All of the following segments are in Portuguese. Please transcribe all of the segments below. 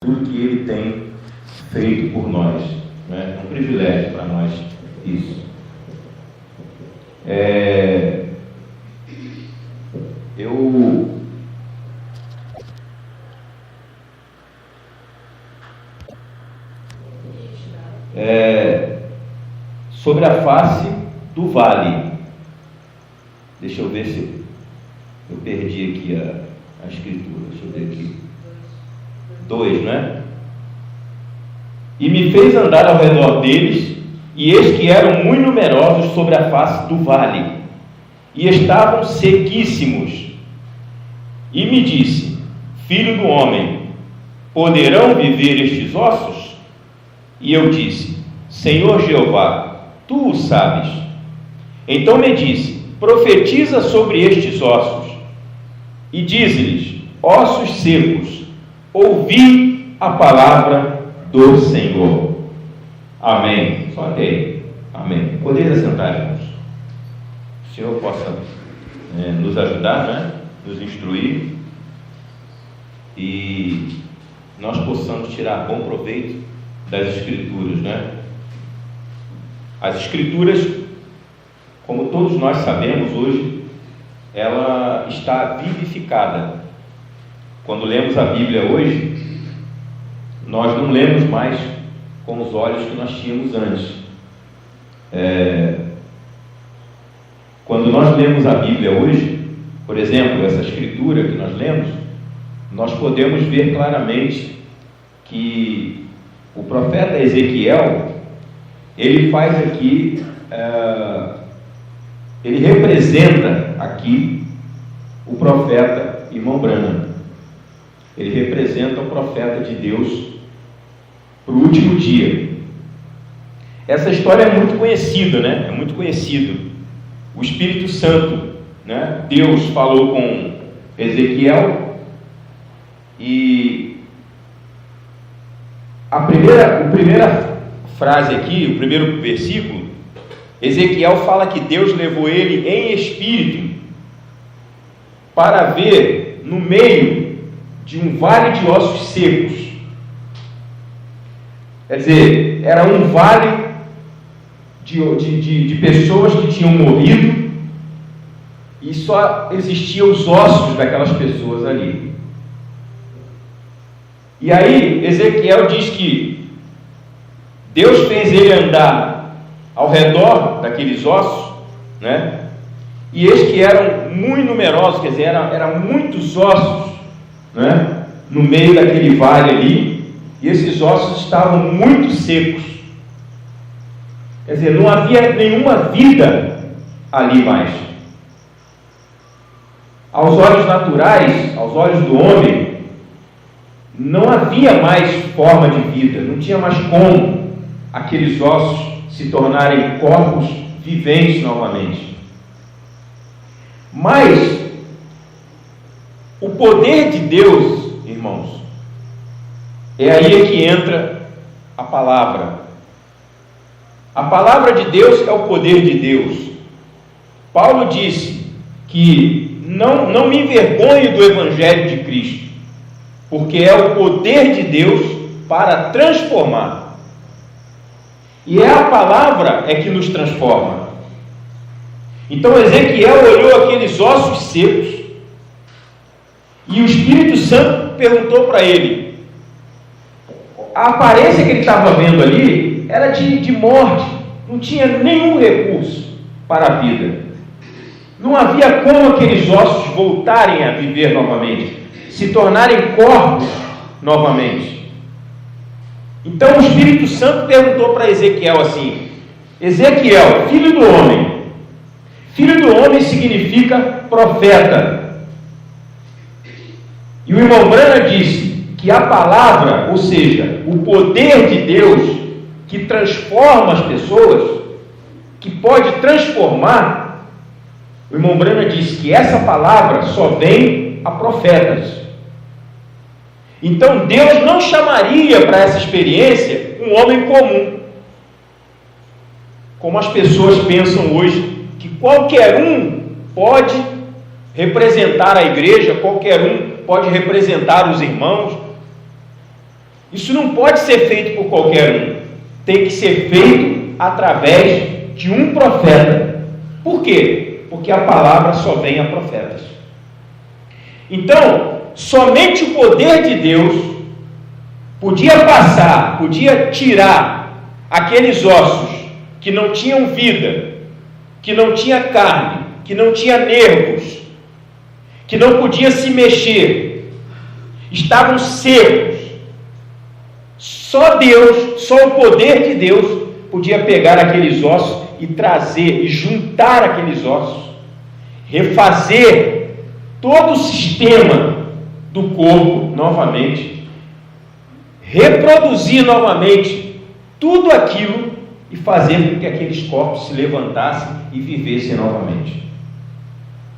tudo que Ele tem feito por nós. É um privilégio para nós isso. Sobre a face do vale. Deixa eu ver se eu perdi aqui a escritura. Deixa eu ver aqui. 2, né? E me fez andar ao redor deles, e eis que eram muito numerosos sobre a face do vale, e estavam sequíssimos. E me disse: Filho do homem, poderão viver estes ossos? E eu disse: Senhor Jeová, tu o sabes. Então me disse: Profetiza sobre estes ossos, e dize-lhes: Ossos secos, ouvi a palavra do Senhor. Amém. Só até aí. Amém. Podeis assentar, irmãos. O Senhor possa nos ajudar, né? Nos instruir, e nós possamos tirar bom proveito das Escrituras, né? As Escrituras, como todos nós sabemos hoje, ela está vivificada. Quando lemos a Bíblia hoje, nós não lemos mais com os olhos que nós tínhamos antes. Quando nós lemos a Bíblia hoje, por exemplo, essa escritura que nós lemos, nós podemos ver claramente que o profeta Ezequiel, ele faz aqui, ele representa aqui o profeta irmão Branham. Ele representa o profeta de Deus para o último dia. Essa história é muito conhecida, né? É muito conhecido. O Espírito Santo, né? Deus falou com Ezequiel, e a primeira frase aqui, o primeiro versículo, Ezequiel fala que Deus levou ele em espírito para ver no meio de um vale de ossos secos. Quer dizer, era um vale de pessoas que tinham morrido, e só existiam os ossos daquelas pessoas ali. E aí Ezequiel diz que Deus fez ele andar ao redor daqueles ossos, né? E eis que eram muito numerosos, quer dizer, eram muitos ossos, né? No meio daquele vale ali, e esses ossos estavam muito secos. Quer dizer, não havia nenhuma vida ali mais. Aos olhos naturais, aos olhos do homem, não havia mais forma de vida, não tinha mais como aqueles ossos se tornarem corpos viventes novamente. Mas o poder de Deus, irmãos, é aí que entra a palavra. A palavra de Deus é o poder de Deus. Paulo disse que não me envergonhe do Evangelho de Cristo, porque é o poder de Deus para transformar. E é a palavra que nos transforma. Então Ezequiel olhou aqueles ossos secos, e o Espírito Santo perguntou para ele. A aparência que ele estava vendo ali era de morte, não tinha nenhum recurso para a vida. Não havia como aqueles ossos voltarem a viver novamente, se tornarem corpos novamente. Então o Espírito Santo perguntou para Ezequiel assim: Ezequiel, filho do homem. Filho do homem significa profeta. E o irmão Branham disse que a palavra, ou seja, o poder de Deus que transforma as pessoas, que pode transformar, o irmão Branham disse que essa palavra só vem a profetas. Então Deus não chamaria para essa experiência um homem comum, como as pessoas pensam hoje, que qualquer um pode representar a igreja, qualquer um pode representar os irmãos. Isso não pode ser feito por qualquer um. Tem que ser feito através de um profeta. Por quê? Porque a palavra só vem a profetas. Então, somente o poder de Deus podia tirar aqueles ossos que não tinham vida, que não tinha carne, que não tinha nervos, que não podia se mexer, estavam secos. Só Deus, só o poder de Deus podia pegar aqueles ossos e trazer, e juntar aqueles ossos, refazer todo o sistema do corpo novamente, reproduzir novamente tudo aquilo e fazer com que aqueles corpos se levantassem e vivessem novamente.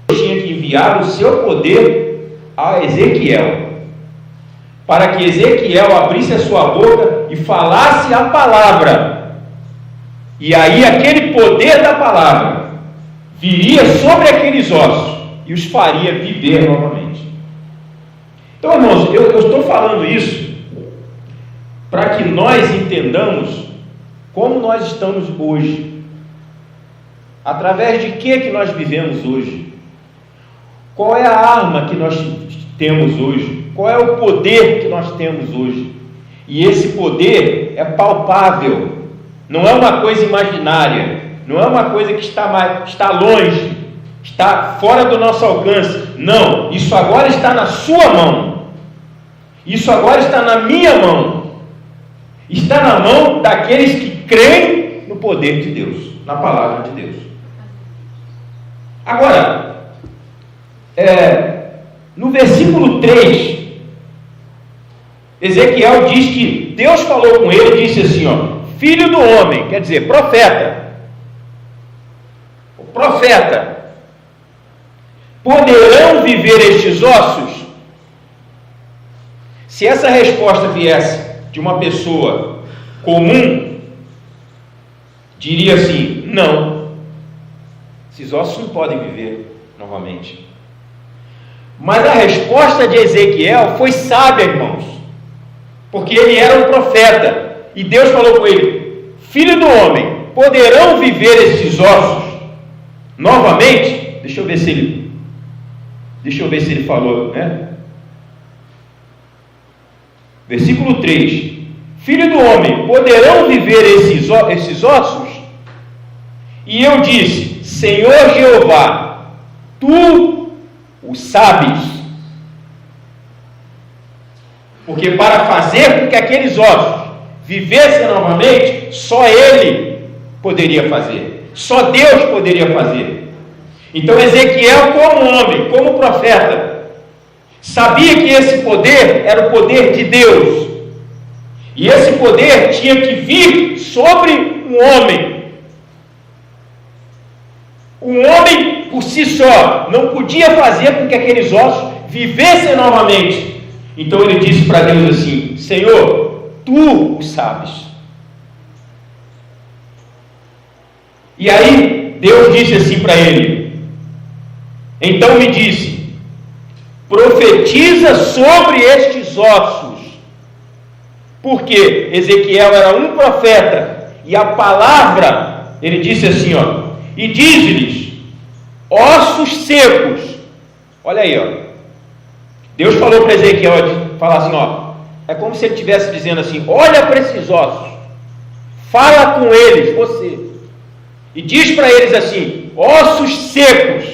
Deus tinha que enviar o seu poder a Ezequiel, para que Ezequiel abrisse a sua boca e falasse a palavra, e aí aquele poder da palavra viria sobre aqueles ossos e os faria viver novamente. Então, irmãos, eu estou falando isso para que nós entendamos como nós estamos hoje, através de que nós vivemos hoje, qual é a arma que nós temos hoje, qual é o poder que nós temos hoje. E esse poder é palpável, não é uma coisa imaginária, não é uma coisa que está longe, está fora do nosso alcance. Não, isso agora está na sua mão, isso agora está na minha mão, está na mão daqueles que creem no poder de Deus, na palavra de Deus. Agora, no versículo 3, Ezequiel diz que Deus falou com ele e disse assim, filho do homem, quer dizer, profeta, poderão viver estes ossos? Se essa resposta viesse de uma pessoa comum, diria assim, não, esses ossos não podem viver novamente. Mas a resposta de Ezequiel foi sábia, irmãos, porque ele era um profeta, e Deus falou com ele, filho do homem, poderão viver esses ossos novamente? Deixa eu ver se ele falou, né? Versículo 3, filho do homem, poderão viver esses ossos? E eu disse, Senhor Jeová, tu o sabes, porque para fazer com que aqueles ossos vivessem novamente, só Ele poderia fazer, só Deus poderia fazer. Então Ezequiel, como homem, como profeta, sabia que esse poder era o poder de Deus, e esse poder tinha que vir sobre um homem. Um homem por si só não podia fazer com que aqueles ossos vivessem novamente. Então ele disse para Deus assim, Senhor, tu o sabes. E aí Deus disse assim para ele, então me disse, profetiza sobre estes ossos, porque Ezequiel era um profeta, e a palavra, ele disse assim, e diz-lhes, ossos secos. Olha aí, Deus falou para Ezequiel, falar assim, é como se ele estivesse dizendo assim, olha para esses ossos, fala com eles, você, e diz para eles assim, ossos secos,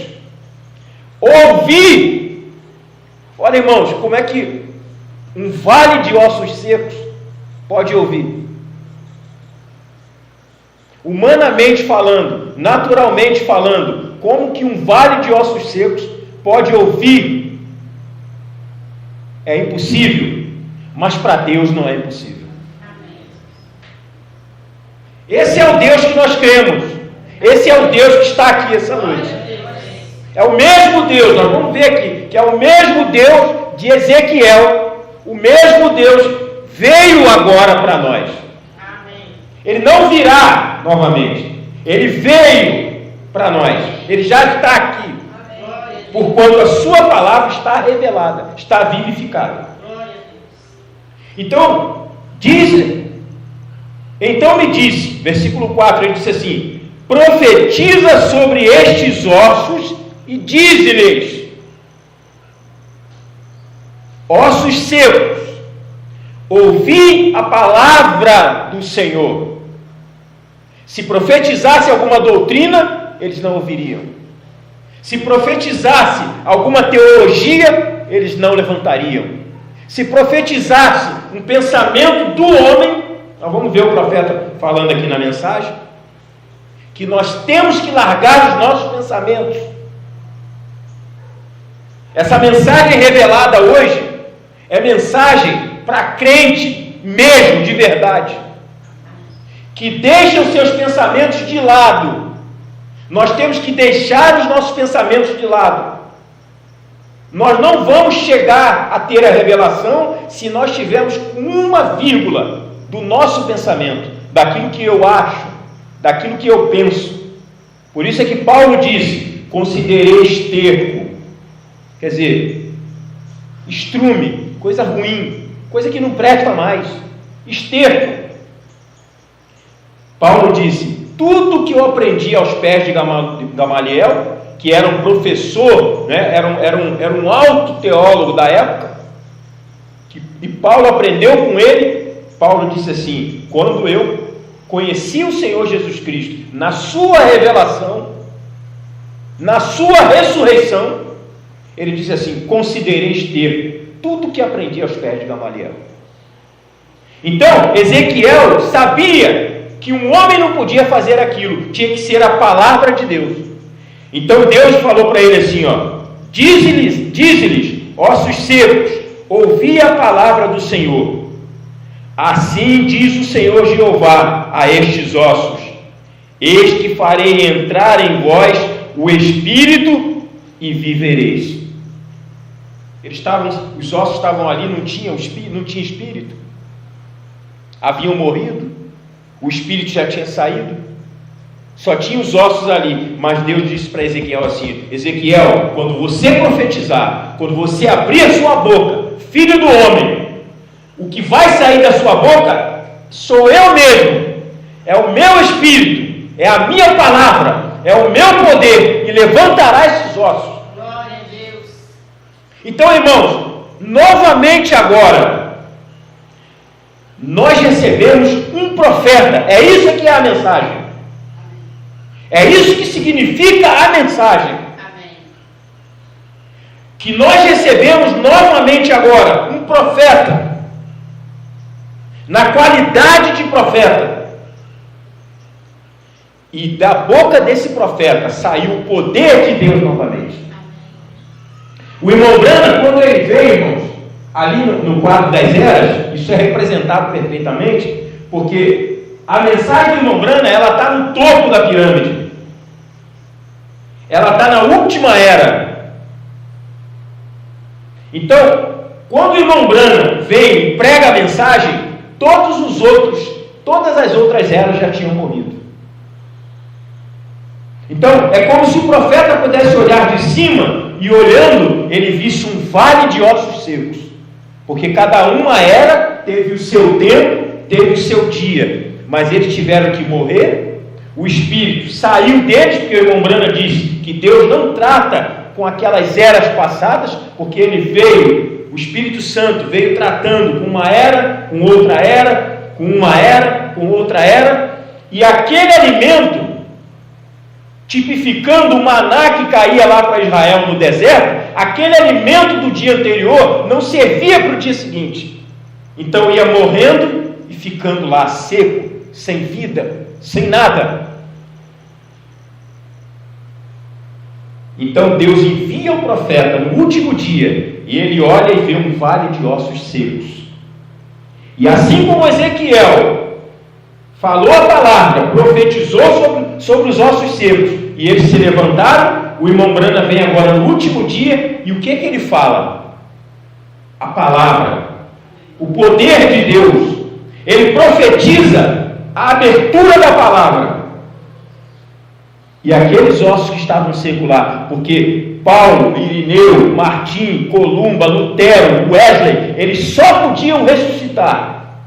ouvi. Olha, irmãos, como é que um vale de ossos secos pode ouvir? Humanamente falando, naturalmente falando, como que um vale de ossos secos pode ouvir? É impossível, mas para Deus não é impossível. Esse é o Deus que nós cremos, esse é o Deus que está aqui essa noite, é o mesmo Deus, nós vamos ver aqui, que é o mesmo Deus de Ezequiel, o mesmo Deus veio agora para nós. Ele não virá novamente, ele veio para nós, ele já está aqui, porquanto a sua palavra está revelada, está vivificada. Então, Então me disse, versículo 4, ele disse assim: profetiza sobre estes ossos e dize-lhes: ossos secos, ouvi a palavra do Senhor. Se profetizasse alguma doutrina, eles não ouviriam. Se profetizasse alguma teologia, eles não levantariam. Se profetizasse um pensamento do homem, nós vamos ver o profeta falando aqui na mensagem, que nós temos que largar os nossos pensamentos. Essa mensagem revelada hoje é mensagem para crente mesmo, de verdade, que deixa os seus pensamentos de lado. Nós temos que deixar os nossos pensamentos de lado. Nós não vamos chegar a ter a revelação se nós tivermos uma vírgula do nosso pensamento, daquilo que eu acho, daquilo que eu penso. Por isso é que Paulo disse: considerei esterco, quer dizer, estrume, coisa ruim, coisa que não presta mais, esterco. Paulo disse: tudo que eu aprendi aos pés de Gamaliel, que era um professor, né, era um alto teólogo da época, e Paulo aprendeu com ele. Paulo disse assim: quando eu conheci o Senhor Jesus Cristo, na sua revelação, na sua ressurreição, ele disse assim: considerei esterco tudo que aprendi aos pés de Gamaliel. Então, Ezequiel sabia que um homem não podia fazer aquilo, tinha que ser a palavra de Deus. Então Deus falou para ele assim, dize-lhes, ossos secos, ouvi a palavra do Senhor. Assim diz o Senhor Jeová a estes ossos: eis que farei entrar em vós o Espírito e vivereis. Os ossos estavam ali, não tinha espírito, haviam morrido, o espírito já tinha saído, só tinha os ossos ali. Mas Deus disse para Ezequiel assim: Ezequiel, quando você profetizar, quando você abrir a sua boca, filho do homem, o que vai sair da sua boca sou eu mesmo, é o meu espírito, é a minha palavra, é o meu poder, e levantará esses ossos. Glória a Deus. Então, irmãos, novamente agora, nós recebemos um profeta. É isso que é a mensagem. É isso que significa a mensagem. Amém. Que nós recebemos novamente agora um profeta, na qualidade de profeta. E da boca desse profeta saiu o poder de Deus novamente. O irmão Branham, quando ele veio, irmãos, ali no quadro das eras, isso é representado perfeitamente, porque a mensagem do irmão Branham, ela está no topo da pirâmide, ela está na última era. Então, quando o irmão Branham veio e prega a mensagem, todas as outras eras já tinham morrido. Então, é como se o profeta pudesse olhar de cima e, olhando, ele visse um vale de ossos secos, porque cada uma era teve o seu tempo, teve o seu dia, mas eles tiveram que morrer. O espírito saiu deles, porque o irmão Branham disse que Deus não trata com aquelas eras passadas, porque ele veio, o Espírito Santo veio tratando com uma era, com outra era, com uma era, com outra era, e aquele alimento, tipificando o maná que caía lá para Israel no deserto, aquele alimento do dia anterior não servia para o dia seguinte. Então ia morrendo e ficando lá seco, sem vida, sem nada. Então Deus envia o profeta no último dia, e ele olha e vê um vale de ossos secos. E assim como Ezequiel falou a palavra, profetizou sobre os ossos secos, e eles se levantaram, o irmão Branham vem agora no último dia, e o que ele fala? A palavra, o poder de Deus. Ele profetiza a abertura da palavra. E aqueles ossos que estavam secos lá, porque Paulo, Irineu, Martim, Columba, Lutero, Wesley, eles só podiam ressuscitar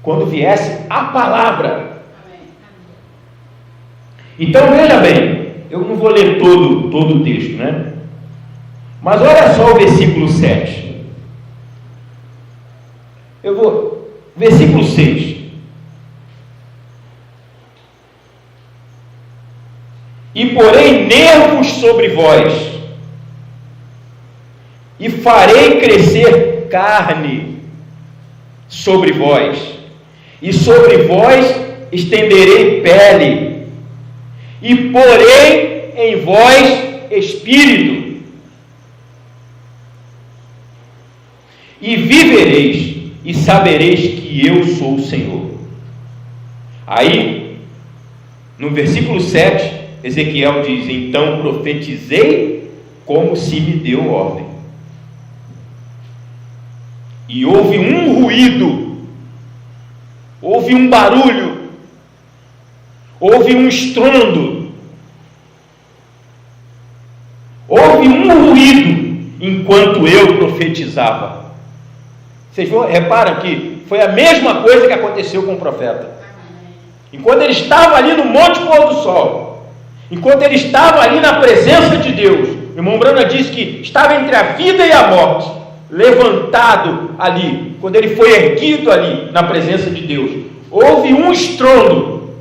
quando viesse a palavra. Então veja bem, eu não vou ler todo o texto, né? Mas olha só o versículo 7. Versículo 6. E porei nervos sobre vós, e farei crescer carne sobre vós, e sobre vós estenderei pele, e porei em vós espírito, e vivereis, e sabereis que eu sou o Senhor. Aí, no versículo 7, Ezequiel diz: então profetizei como se me deu ordem. E houve um ruído, houve um barulho, houve um estrondo, houve um ruído enquanto eu profetizava. Vocês reparam que foi a mesma coisa que aconteceu com o profeta. Enquanto ele estava ali no Monte Pôr do Sol, enquanto ele estava ali na presença de Deus, o irmão Brana disse que estava entre a vida e a morte, levantado ali, quando ele foi erguido ali na presença de Deus, houve um estrondo.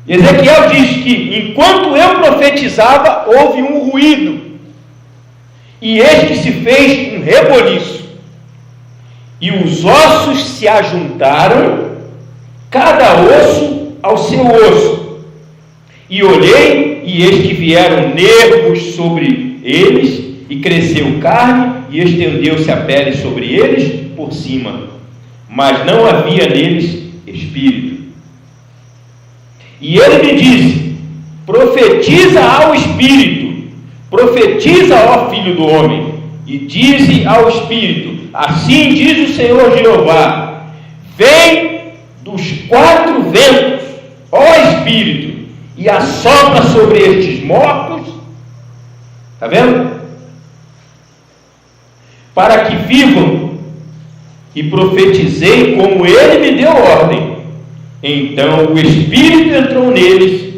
Ezequiel diz que enquanto eu profetizava, houve um ruído, e eis que se fez um reboliço, e os ossos se ajuntaram, cada osso ao seu osso. E olhei, e eis que vieram nervos sobre eles, e cresceu carne, e estendeu-se a pele sobre eles por cima, mas não havia neles espírito. E ele me disse: profetiza ao espírito, profetiza, ó filho do homem, e dize ao espírito: assim diz o Senhor Jeová, vem dos 4 ventos, ó espírito, e assopra sobre estes mortos. Está vendo? Para que vivam. E profetizei como ele me deu ordem. Então o Espírito entrou neles,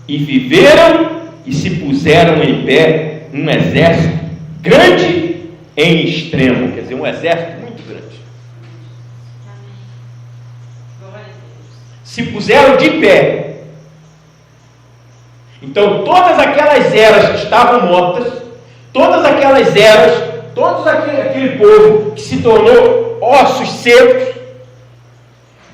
e viveram, e se puseram em pé um exército grande em extremo. Quer dizer, um exército muito grande. Se puseram de pé. Então todas aquelas eras que estavam mortas, todas aquelas eras, todo aquele povo que se tornou ossos secos,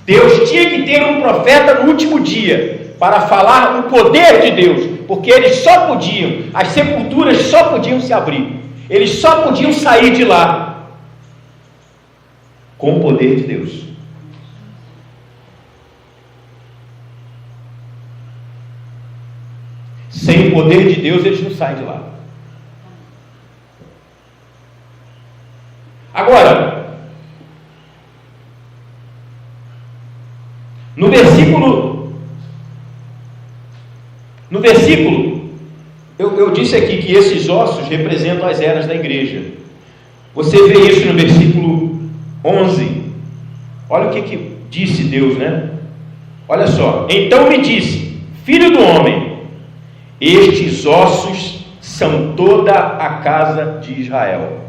Deus tinha que ter um profeta no último dia para falar o poder de Deus, porque eles só podiam, as sepulturas só podiam se abrir, eles só podiam sair de lá com o poder de Deus. Sem o poder de Deus eles não saem de lá. Agora, no versículo, eu disse aqui que esses ossos representam as eras da igreja. Você vê isso no versículo 11. Olha o que disse Deus, né? Olha só. Então me disse: filho do homem, estes ossos são toda a casa de Israel.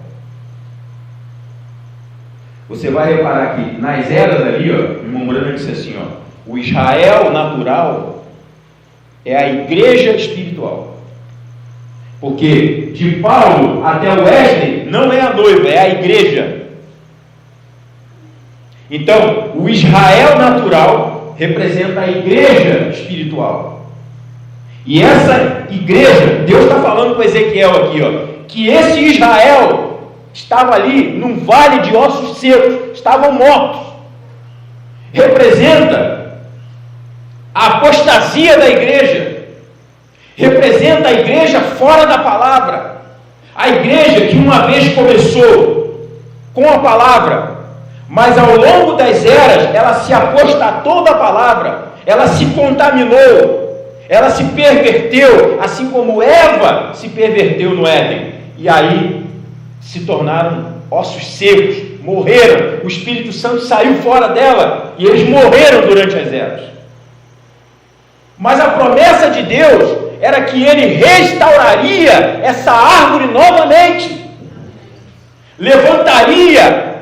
Você vai reparar que nas eras ali, ó, o irmão Brana disse assim, ó, o Israel natural é a igreja espiritual. Porque de Paulo até o Wesley não é a noiva, é a igreja. Então, o Israel natural representa a igreja espiritual. E essa igreja, Deus está falando com Ezequiel aqui, ó, que esse Israel estava ali num vale de ossos secos, estavam mortos. Representa a apostasia da igreja, representa a igreja fora da palavra, a igreja que uma vez começou com a palavra, mas ao longo das eras ela se apostatou da palavra, ela se contaminou, ela se perverteu, assim como Eva se perverteu no Éden, e aí se tornaram ossos secos, morreram. O Espírito Santo saiu fora dela e eles morreram durante as eras. Mas a promessa de Deus era que Ele restauraria essa árvore novamente. Levantaria,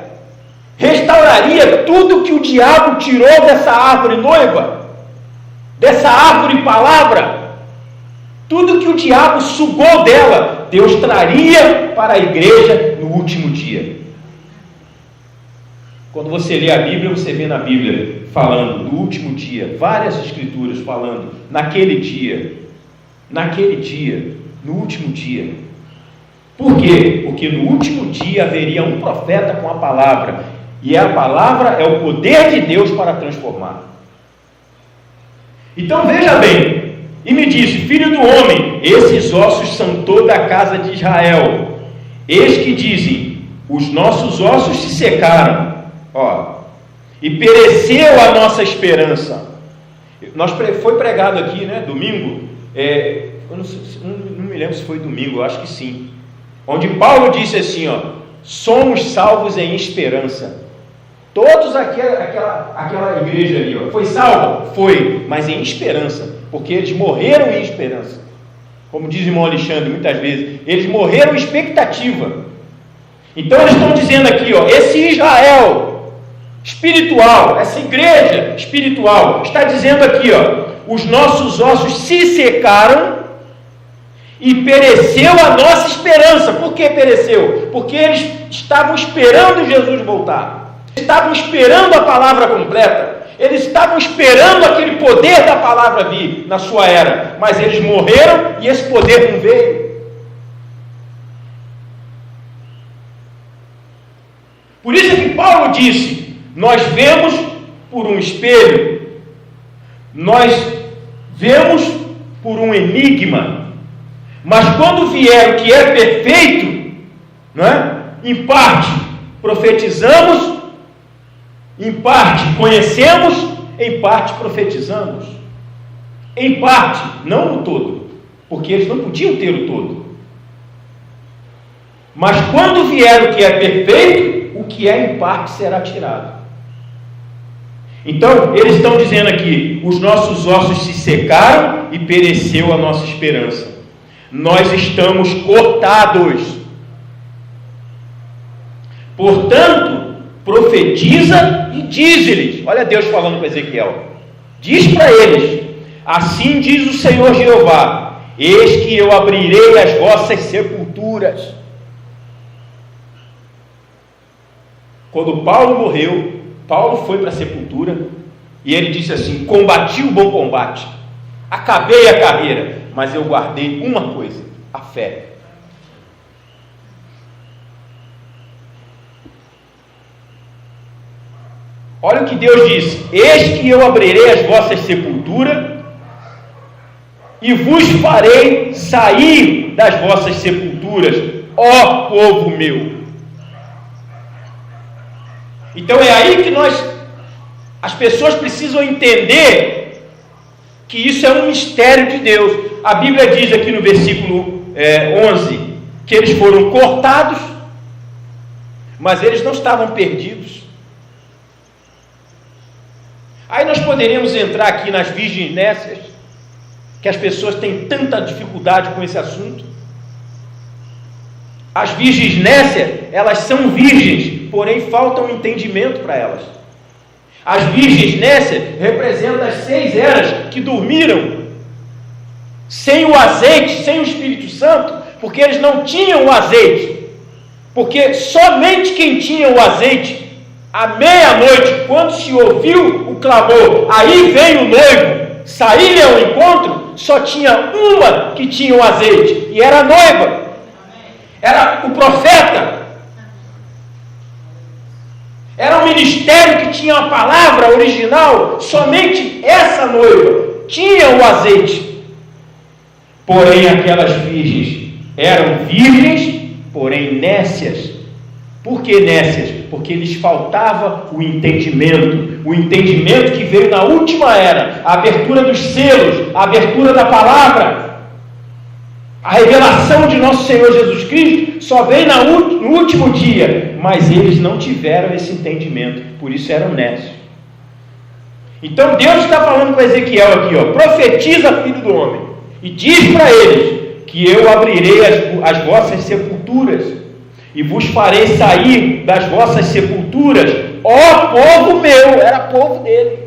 restauraria tudo que o diabo tirou dessa árvore noiva, dessa árvore palavra. Tudo que o diabo sugou dela, Deus traria para a igreja no último dia. Quando você lê a Bíblia, você vê na Bíblia falando do último dia, várias escrituras falando naquele dia, no último dia. Por quê? Porque no último dia haveria um profeta com a palavra, e a palavra é o poder de Deus para transformar. Então veja bem, e me disse: filho do homem, esses ossos são toda a casa de Israel. Eis que dizem: os nossos ossos se secaram, e pereceu a nossa esperança. Foi pregado aqui, né, domingo, eu não me lembro se foi domingo, eu acho que sim, onde Paulo disse assim, somos salvos em esperança. Todos aquela igreja ali, foi salva? Foi, mas em esperança, porque eles morreram em esperança. Como diz o irmão Alexandre muitas vezes, eles morreram em expectativa. Então eles estão dizendo aqui, esse Israel espiritual, essa igreja espiritual, está dizendo aqui, os nossos ossos se secaram e pereceu a nossa esperança. Por que pereceu? Porque eles estavam esperando Jesus voltar. Estavam esperando a palavra completa, eles estavam esperando aquele poder da palavra vir na sua era, mas eles morreram e esse poder não veio. Por isso é que Paulo disse: nós vemos por um espelho, nós vemos por um enigma, mas quando vier o que é perfeito, em parte profetizamos, em parte conhecemos, em parte profetizamos. Em parte, não o todo, porque eles não podiam ter o todo. Mas quando vier o que é perfeito, o que é em parte será tirado. Então, eles estão dizendo aqui: os nossos ossos se secaram e pereceu a nossa esperança. Nós estamos cortados. Portanto, profetiza e diz-lhes, olha Deus falando com Ezequiel, diz para eles: assim diz o Senhor Jeová, eis que eu abrirei as vossas sepulturas. Quando Paulo morreu, Paulo foi para a sepultura e ele disse assim: combati o bom combate, acabei a carreira, mas eu guardei uma coisa, a fé. Olha o que Deus disse: eis que eu abrirei as vossas sepulturas e vos farei sair das vossas sepulturas, ó povo meu. Então é aí que as pessoas precisam entender que isso é um mistério de Deus. A Bíblia diz aqui no versículo 11 que eles foram cortados, mas eles não estavam perdidos. Aí nós poderíamos entrar aqui nas virgens nécias, que as pessoas têm tanta dificuldade com esse assunto. As virgens nécias, elas são virgens, porém falta um entendimento para elas. As virgens nécias representam as 6 eras que dormiram, sem o azeite, sem o Espírito Santo, porque eles não tinham o azeite, porque somente quem tinha o azeite, à meia-noite, quando se ouviu o clamor, aí veio o noivo, sair ao encontro, só tinha uma que tinha o azeite, e era a noiva, era o profeta, era o ministério que tinha a palavra original, somente essa noiva tinha o azeite. Porém aquelas virgens eram virgens, porém nécias. Por que nécias? Porque lhes faltava o entendimento que veio na última era, a abertura dos selos, a abertura da palavra, a revelação de nosso Senhor Jesus Cristo só veio no último dia, mas eles não tiveram esse entendimento, por isso eram nécios. Então Deus está falando com Ezequiel aqui, profetiza, filho do homem, e diz para eles que eu abrirei as vossas sepulturas e vos farei sair das vossas sepulturas, ó povo meu. Era povo dele.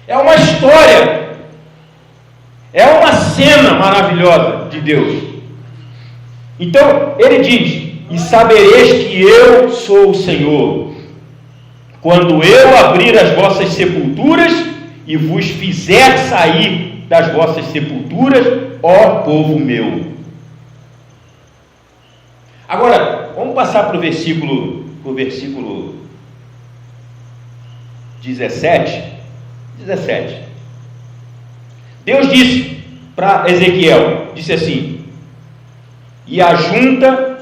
É uma história, é uma cena maravilhosa de Deus. Então ele diz: e sabereis que eu sou o Senhor, quando eu abrir as vossas sepulturas e vos fizer sair das vossas sepulturas, ó povo meu. Agora, vamos passar para o versículo 17. Deus disse para Ezequiel, disse assim, e ajunta,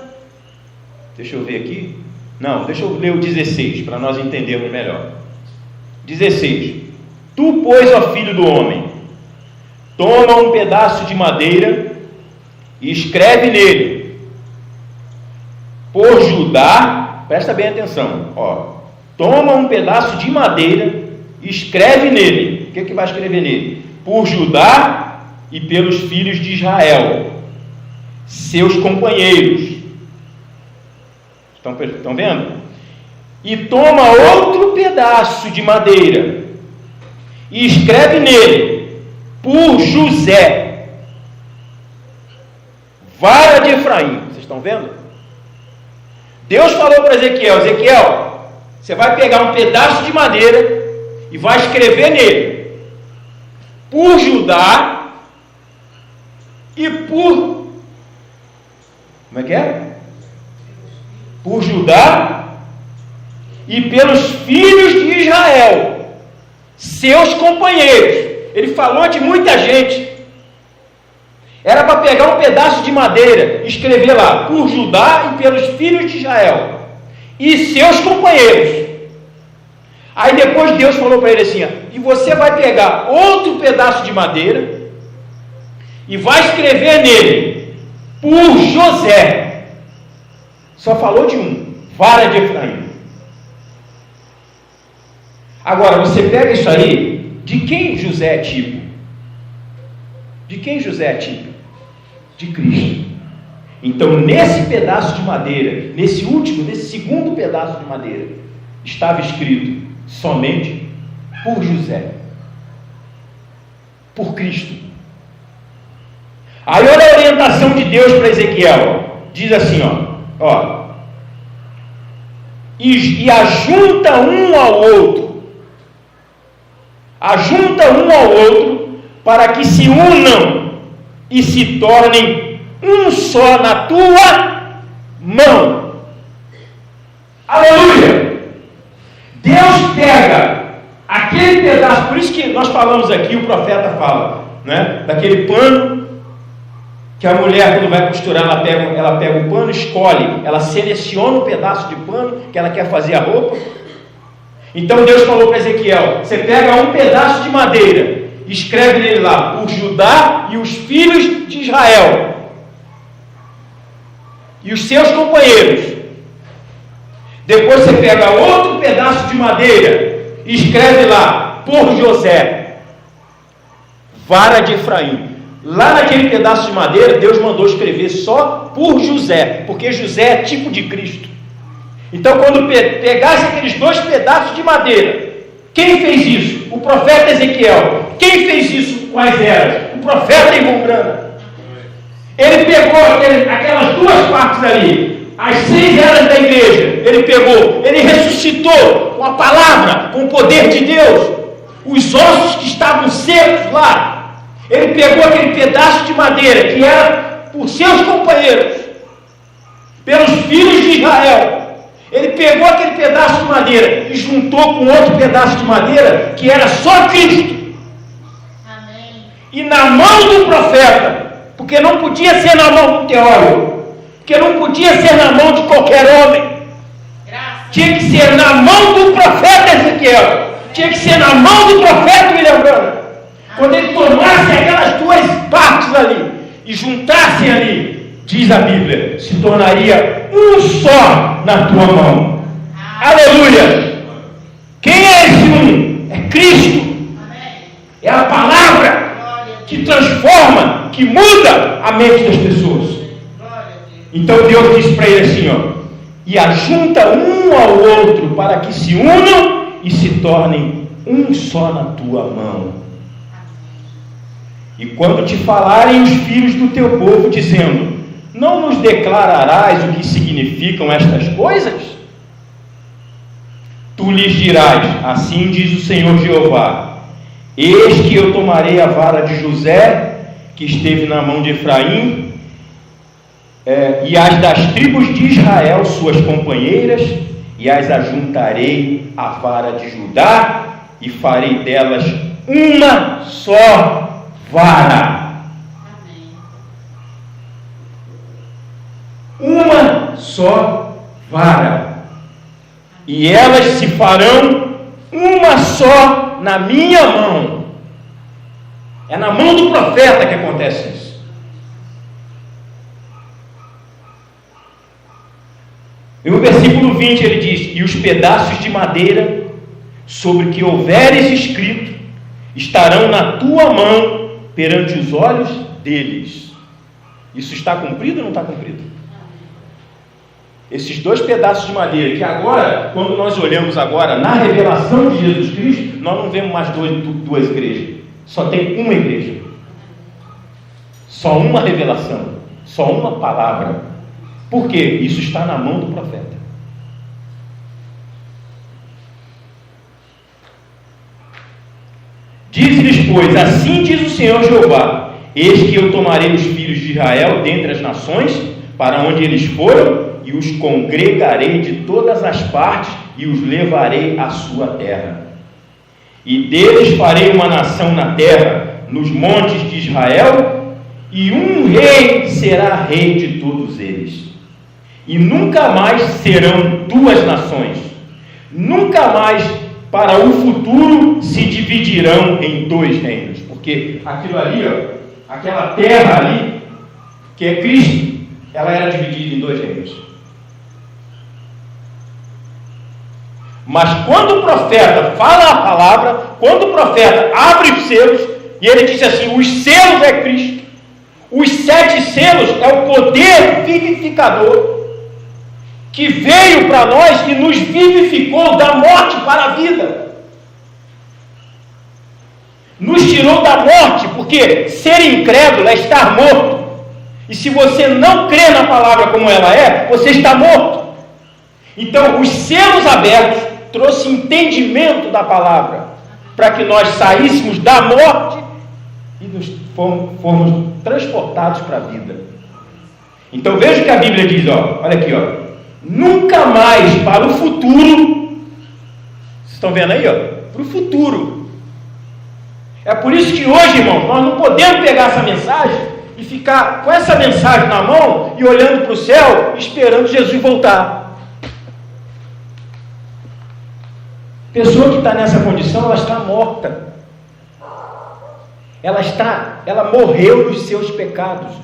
deixa eu ver aqui, não, deixa eu ler o 16, para nós entendermos melhor. 16, tu, pois, ó filho do homem, toma um pedaço de madeira e escreve nele, por Judá, presta bem atenção, toma um pedaço de madeira e escreve nele, o que vai escrever nele? Por Judá e pelos filhos de Israel, seus companheiros. Estão vendo? E toma outro pedaço de madeira e escreve nele, por José, vara de Efraim. Vocês estão vendo? Deus falou para Ezequiel: Ezequiel, você vai pegar um pedaço de madeira e vai escrever nele, por Judá e por... Como é que é? Por Judá e pelos filhos de Israel, seus companheiros. Ele falou de muita gente. Era para pegar um pedaço de madeira e escrever lá, por Judá e pelos filhos de Israel e seus companheiros. Aí depois Deus falou para ele assim, e você vai pegar outro pedaço de madeira e vai escrever nele, por José. Só falou de um, vara de Efraim. Agora, você pega isso aí, de quem José é tipo? De quem José é tipo? De Cristo. Então, nesse pedaço de madeira, nesse segundo pedaço de madeira, estava escrito somente por José, por Cristo. Aí olha a orientação de Deus para Ezequiel, diz assim, e ajunta um ao outro, para que se unam e se tornem um só na tua mão. Aleluia! Deus pega aquele pedaço, por isso que nós falamos aqui, o profeta fala, né, daquele pano que a mulher, quando vai costurar, ela pega o pano, escolhe, ela seleciona um pedaço de pano que ela quer fazer a roupa. Então Deus falou para Ezequiel: você pega um pedaço de madeira, escreve nele lá, por Judá e os filhos de Israel e os seus companheiros. Depois você pega outro pedaço de madeira e escreve lá, por José, vara de Efraim. Lá naquele pedaço de madeira, Deus mandou escrever só por José, porque José é tipo de Cristo. Então, quando pegasse aqueles dois pedaços de madeira, quem fez isso? O profeta Ezequiel. Quem fez isso quais eram? O profeta Ivongrana. Ele pegou aquelas duas partes ali, as 6 eras da igreja, ele ressuscitou com a palavra, com o poder de Deus, os ossos que estavam secos lá. Ele pegou aquele pedaço de madeira que era por seus companheiros, pelos filhos de Israel. Ele pegou aquele pedaço de madeira e juntou com outro pedaço de madeira que era só Cristo. Amém. E na mão do profeta, porque não podia ser na mão do teólogo, porque não podia ser na mão de qualquer homem, tinha que ser na mão do profeta Ezequiel, tinha que ser na mão do profeta William Branham. Quando ele tomasse aquelas duas partes ali e juntassem ali, diz a Bíblia, se tornaria um só na tua mão. Aleluia! Quem é esse um? É Cristo. É a palavra que transforma, que muda a mente das pessoas. Então Deus disse para ele assim, ó, e ajunta um ao outro para que se unam e se tornem um só na tua mão. E quando te falarem os filhos do teu povo, dizendo, não nos declararás o que significam estas coisas? Tu lhes dirás, assim diz o Senhor Jeová, eis que eu tomarei a vara de José, que esteve na mão de Efraim, e as das tribos de Israel, suas companheiras, e as ajuntarei à vara de Judá, e farei delas uma só vara. Uma só vara. E elas se farão uma só na minha mão. É na mão do profeta que acontece isso. E no versículo 20 ele diz, e os pedaços de madeira sobre que houveres escrito estarão na tua mão perante os olhos deles. Isso está cumprido ou não está cumprido? Esses dois pedaços de madeira, que agora, quando nós olhamos agora na revelação de Jesus Cristo, nós não vemos mais duas igrejas, só tem uma igreja, só uma revelação, só uma palavra. Por quê? Isso está na mão do profeta. Diz-lhes, pois, assim diz o Senhor Jeová, eis que eu tomarei os filhos de Israel dentre as nações, para onde eles foram, e os congregarei de todas as partes, e os levarei à sua terra. E deles farei uma nação na terra, nos montes de Israel, e um rei será rei de todos eles. E nunca mais serão duas nações, nunca mais para o futuro se dividirão em dois reinos, porque aquilo ali, ó, aquela terra ali, que é Cristo, ela era dividida em dois reinos. Mas quando o profeta fala a palavra, quando o profeta abre os selos, e ele diz assim, os selos é Cristo, os 7 selos é o poder vivificador, que veio para nós e nos vivificou da morte para a vida. Nos tirou da morte, porque ser incrédulo é estar morto. E se você não crê na palavra como ela é, você está morto. Então, os selos abertos trouxe entendimento da palavra, para que nós saíssemos da morte e nos fomos transportados para a vida. Então, veja o que a Bíblia diz, ó, olha aqui, ó. Nunca mais para o futuro. Vocês estão vendo aí, ó? Para o futuro. É por isso que hoje, irmãos, nós não podemos pegar essa mensagem e ficar com essa mensagem na mão e olhando para o céu, esperando Jesus voltar. Pessoa que está nessa condição, ela está morta. Ela morreu nos seus pecados.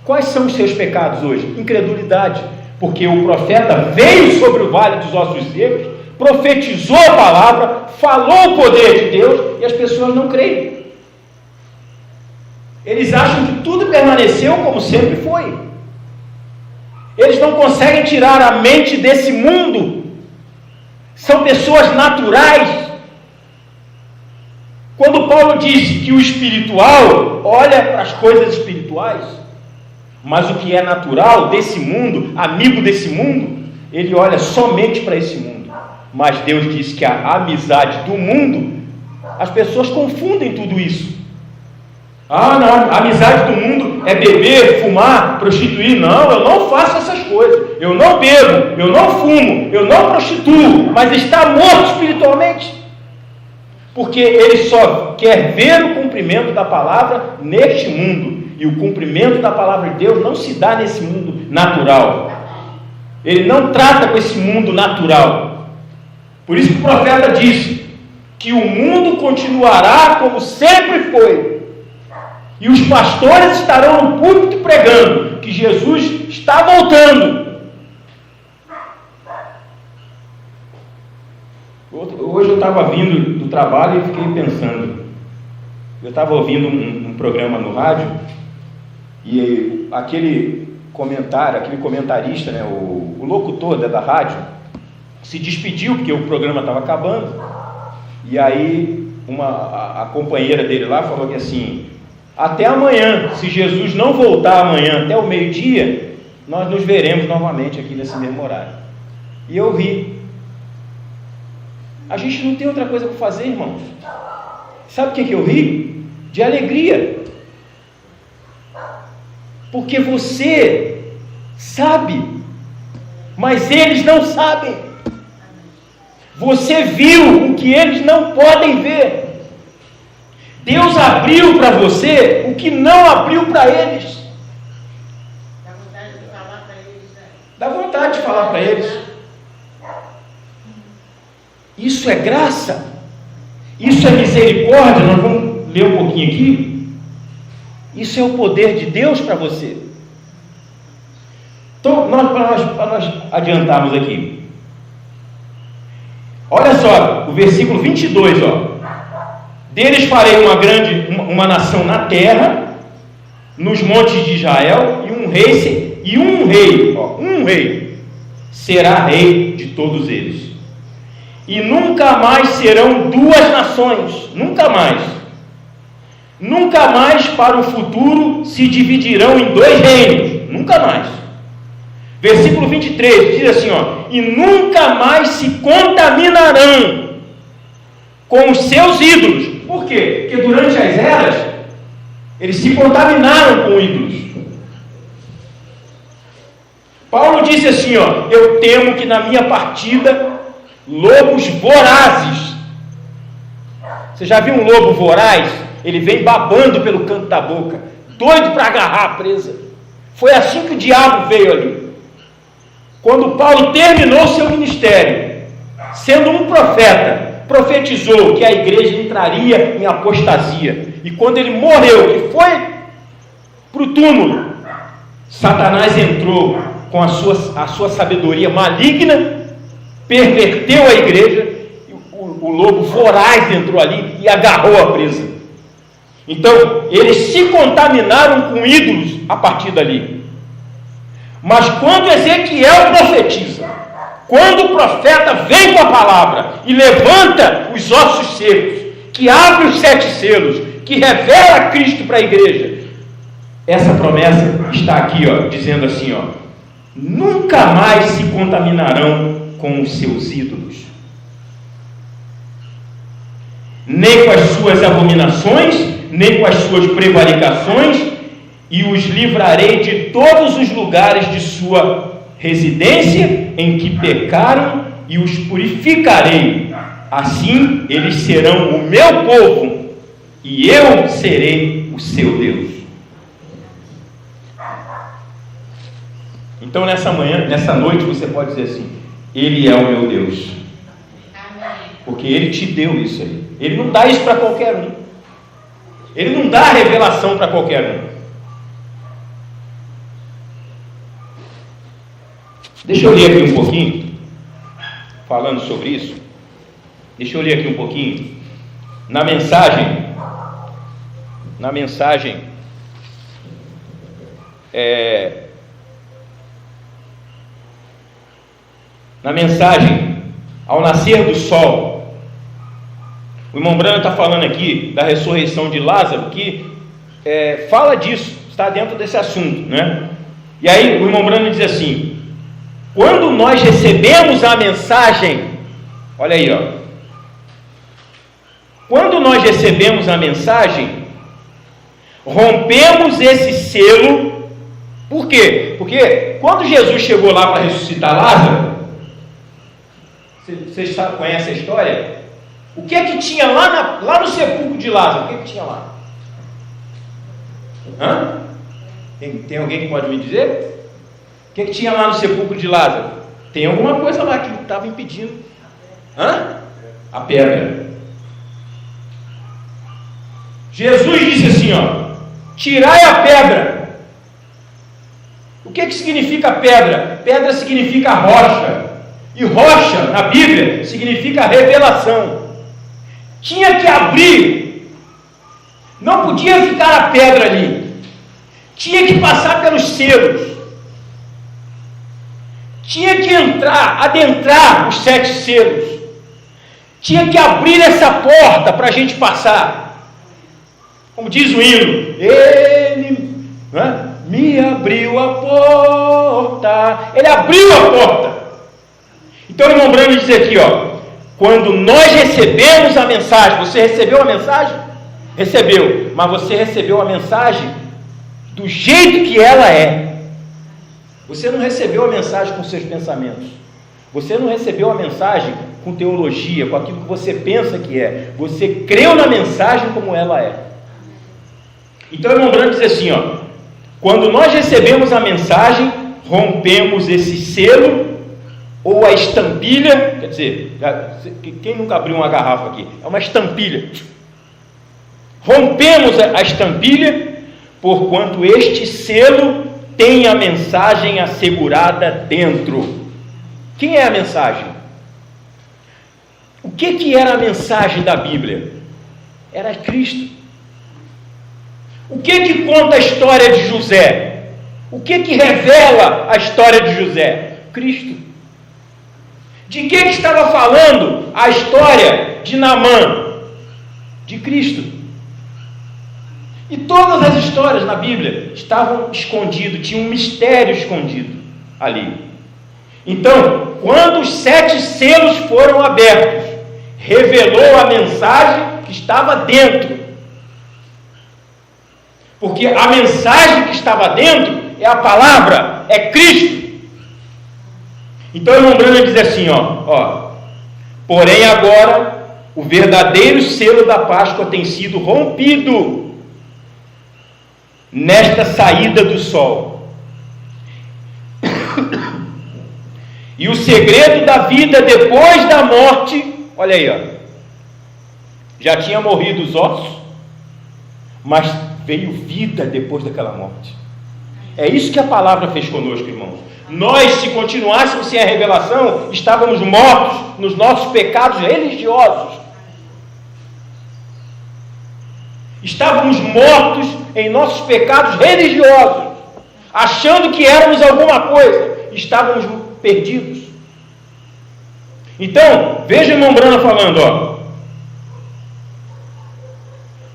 Quais são os seus pecados hoje? Incredulidade. Porque o profeta veio sobre o vale dos ossos secos, profetizou a palavra, falou o poder de Deus, e as pessoas não creem. Eles acham que tudo permaneceu como sempre foi. Eles não conseguem tirar a mente desse mundo. São pessoas naturais. Quando Paulo disse que o espiritual olha para as coisas espirituais, mas o que é natural desse mundo, amigo desse mundo, ele olha somente para esse mundo. Mas Deus diz que a amizade do mundo, as pessoas confundem tudo isso. Ah, não, a amizade do mundo é beber, fumar, prostituir. Não, eu não faço essas coisas. Eu não bebo, eu não fumo, eu não prostituo, mas está morto espiritualmente. Porque ele só quer ver o cumprimento da palavra neste mundo. E o cumprimento da palavra de Deus não se dá nesse mundo natural. Ele não trata com esse mundo natural. Por isso que o profeta disse que o mundo continuará como sempre foi. E os pastores estarão no púlpito pregando que Jesus está voltando. Hoje eu estava vindo do trabalho e fiquei pensando. Eu estava ouvindo um programa no rádio e aquele comentarista, né, o locutor da rádio, se despediu porque o programa estava acabando. E aí a companheira dele lá falou que assim: até amanhã, se Jesus não voltar amanhã até o meio-dia, nós nos veremos novamente aqui nesse mesmo horário. E eu ri. A gente não tem outra coisa para fazer, irmãos. Sabe o que eu ri? De alegria. Porque você sabe, mas eles não sabem. Você viu o que eles não podem ver. Deus abriu para você o que não abriu para eles. Dá vontade de falar para eles, né? Dá vontade de falar para eles. Isso é graça? Isso é misericórdia? Nós vamos ler um pouquinho aqui. Isso é o poder de Deus para você. Então, para nós adiantarmos aqui. Olha só, o versículo 22, ó. Deles farei uma nação na terra, nos montes de Israel, e um rei será rei de todos eles. E nunca mais serão duas nações, nunca mais. Nunca mais para o futuro se dividirão em dois reinos, nunca mais. Versículo 23 diz assim, ó: e nunca mais se contaminarão com os seus ídolos. Por quê? Porque durante as eras eles se contaminaram com ídolos. Paulo disse assim, ó: eu temo que na minha partida lobos vorazes. Você já viu um lobo voraz? Ele vem babando pelo canto da boca, doido para agarrar a presa. Foi assim que o diabo veio ali. Quando Paulo terminou seu ministério, sendo um profeta, profetizou que a igreja entraria em apostasia. E quando ele morreu, que foi para o túmulo, Satanás entrou com a sua sabedoria maligna, perverteu a igreja, o lobo voraz entrou ali e agarrou a presa. Então, eles se contaminaram com ídolos a partir dali. Mas quando Ezequiel profetiza, quando o profeta vem com a palavra e levanta os ossos secos, que abre os 7 selos, que revela Cristo para a igreja, essa promessa está aqui, ó, dizendo assim, ó: nunca mais se contaminarão com os seus ídolos, nem com as suas abominações, nem com as suas prevaricações, e os livrarei de todos os lugares de sua residência em que pecaram, e os purificarei. Assim eles serão o meu povo, e eu serei o seu Deus. Então nessa manhã, nessa noite, você pode dizer assim: Ele é o meu Deus. Porque Ele te deu isso aí. Ele não dá isso para qualquer um. Ele não dá a revelação para qualquer um. Deixa eu ler aqui um pouquinho, falando sobre isso. Deixa eu ler aqui um pouquinho. Na mensagem, ao nascer do sol, o irmão Branham está falando aqui da ressurreição de Lázaro, que fala disso, está dentro desse assunto, né? E aí o irmão Branham diz assim: quando nós recebemos a mensagem, olha aí, ó. Quando nós recebemos a mensagem, rompemos esse selo. Por quê? Porque quando Jesus chegou lá para ressuscitar Lázaro, vocês conhecem a história? O que é que tinha lá no sepulcro de Lázaro? O que é que tinha lá? Tem alguém que pode me dizer? O que é que tinha lá no sepulcro de Lázaro? Tem alguma coisa lá que estava impedindo. A pedra. Jesus disse assim, ó: tirai a pedra. O que significa pedra? Pedra significa rocha. E rocha, na Bíblia, significa revelação. Tinha que abrir. Não podia ficar a pedra ali. Tinha que passar pelos selos. Tinha que adentrar os 7 selos. Tinha que abrir essa porta para a gente passar. Como diz o hino, ele me abriu a porta. Ele abriu a porta. Então, irmão Brando diz aqui, quando nós recebemos a mensagem, você recebeu a mensagem? Recebeu, mas você recebeu a mensagem do jeito que ela é. Você não recebeu a mensagem com seus pensamentos. Você não recebeu a mensagem com teologia, com aquilo que você pensa que é. Você creu na mensagem como ela é. Então, irmão Brando diz assim, quando nós recebemos a mensagem, rompemos esse selo ou a estampilha, quer dizer, quem nunca abriu uma garrafa aqui? É uma estampilha. Rompemos a estampilha, porquanto este selo tem a mensagem assegurada dentro. Quem é a mensagem? O que era a mensagem da Bíblia? Era Cristo. O que conta a história de José? O que revela a história de José? Cristo. De que estava falando a história de Naamã? De Cristo. E todas as histórias na Bíblia estavam escondidas, tinha um mistério escondido ali. Então, quando os 7 selos foram abertos, revelou a mensagem que estava dentro. Porque a mensagem que estava dentro é a palavra, é Cristo. Então, o irmão Brando diz assim, porém agora o verdadeiro selo da Páscoa tem sido rompido nesta saída do sol. E o segredo da vida depois da morte, olha aí, já tinha morrido os ossos, mas veio vida depois daquela morte. É isso que a palavra fez conosco, irmãos. Nós, se continuássemos sem a revelação, estávamos mortos nos nossos pecados religiosos. Estávamos mortos em nossos pecados religiosos, achando que éramos alguma coisa, estávamos perdidos. Então, veja o irmão Brana falando,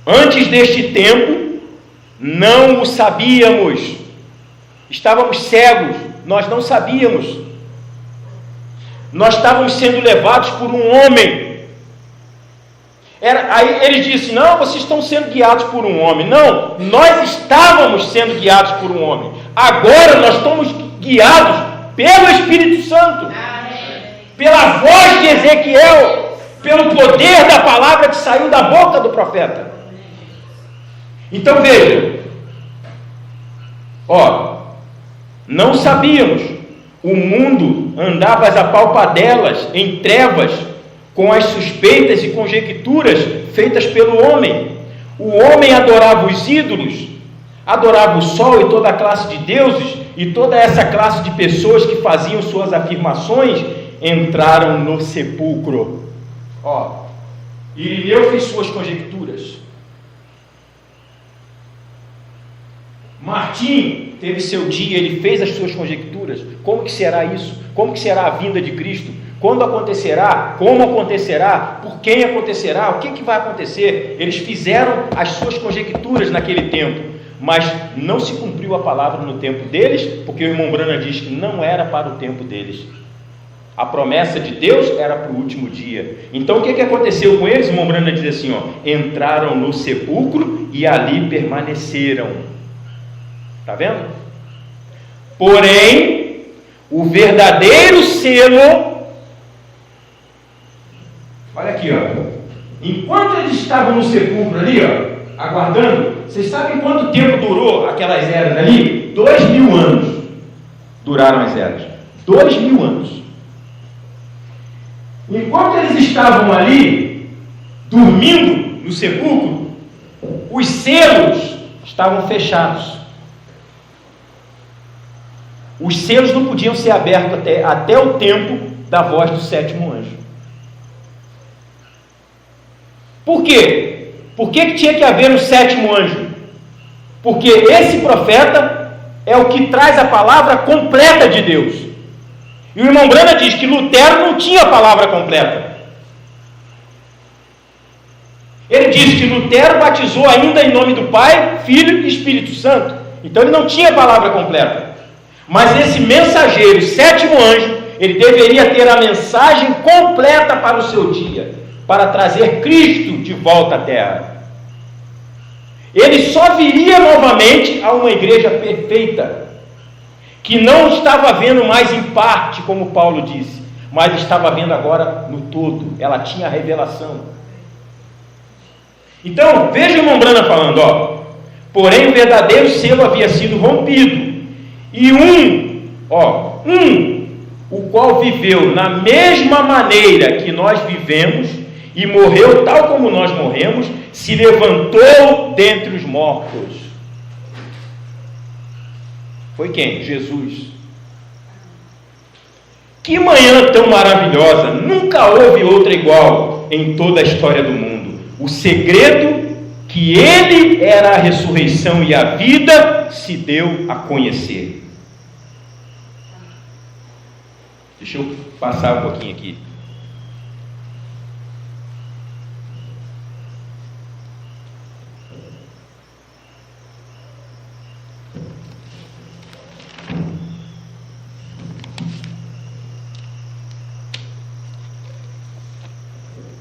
antes deste tempo, não o sabíamos, estávamos cegos, nós não sabíamos, nós estávamos sendo levados por um homem. Aí eles disseram, não, vocês estão sendo guiados por um homem. Não, nós estávamos sendo guiados por um homem. Agora nós estamos guiados pelo Espírito Santo. Amém. Pela voz de Ezequiel, pelo poder da palavra que saiu da boca do profeta. Então veja, não sabíamos, o mundo andava às apalpadelas, em trevas, com as suspeitas e conjecturas feitas pelo homem. O homem adorava os ídolos, adorava o sol e toda a classe de deuses, e toda essa classe de pessoas que faziam suas afirmações entraram no sepulcro. Irineu fez suas conjecturas. Martim teve seu dia, ele fez as suas conjecturas. Como que será isso? Como que será a vinda de Cristo? Quando acontecerá? Como acontecerá? Por quem acontecerá? O que vai acontecer? Eles fizeram as suas conjecturas naquele tempo, mas não se cumpriu a palavra no tempo deles, porque o irmão Brana diz que não era para o tempo deles. A promessa de Deus era para o último dia. Então o que aconteceu com eles? O irmão Brana diz assim, entraram no sepulcro e ali permaneceram. Está vendo? Porém, o verdadeiro selo, olha aqui, enquanto eles estavam no sepulcro ali, aguardando, vocês sabem quanto tempo durou aquelas eras ali? 2000 anos duraram as eras. 2000 anos. Enquanto eles estavam ali, dormindo no sepulcro, os selos estavam fechados. Os selos não podiam ser abertos até o tempo da voz do sétimo anjo. Por quê? Por que tinha que haver um sétimo anjo? Porque esse profeta é o que traz a palavra completa de Deus. E o irmão Brana diz que Lutero não tinha a palavra completa. Ele diz que Lutero batizou ainda em nome do Pai, Filho e Espírito Santo. Então ele não tinha a palavra completa. Mas esse mensageiro, sétimo anjo, ele deveria ter a mensagem completa para o seu dia, para trazer Cristo de volta à terra. Ele só viria novamente a uma igreja perfeita, que não estava vendo mais em parte, como Paulo disse, mas estava vendo agora no todo. Ela tinha a revelação. Então, veja o irmão Brana falando, porém o verdadeiro selo havia sido rompido, e o qual viveu na mesma maneira que nós vivemos, e morreu tal como nós morremos, se levantou dentre os mortos. Foi quem? Jesus. Que manhã tão maravilhosa! Nunca houve outra igual em toda a história do mundo. O segredo que Ele era a ressurreição e a vida se deu a conhecer. Deixa eu passar um pouquinho aqui.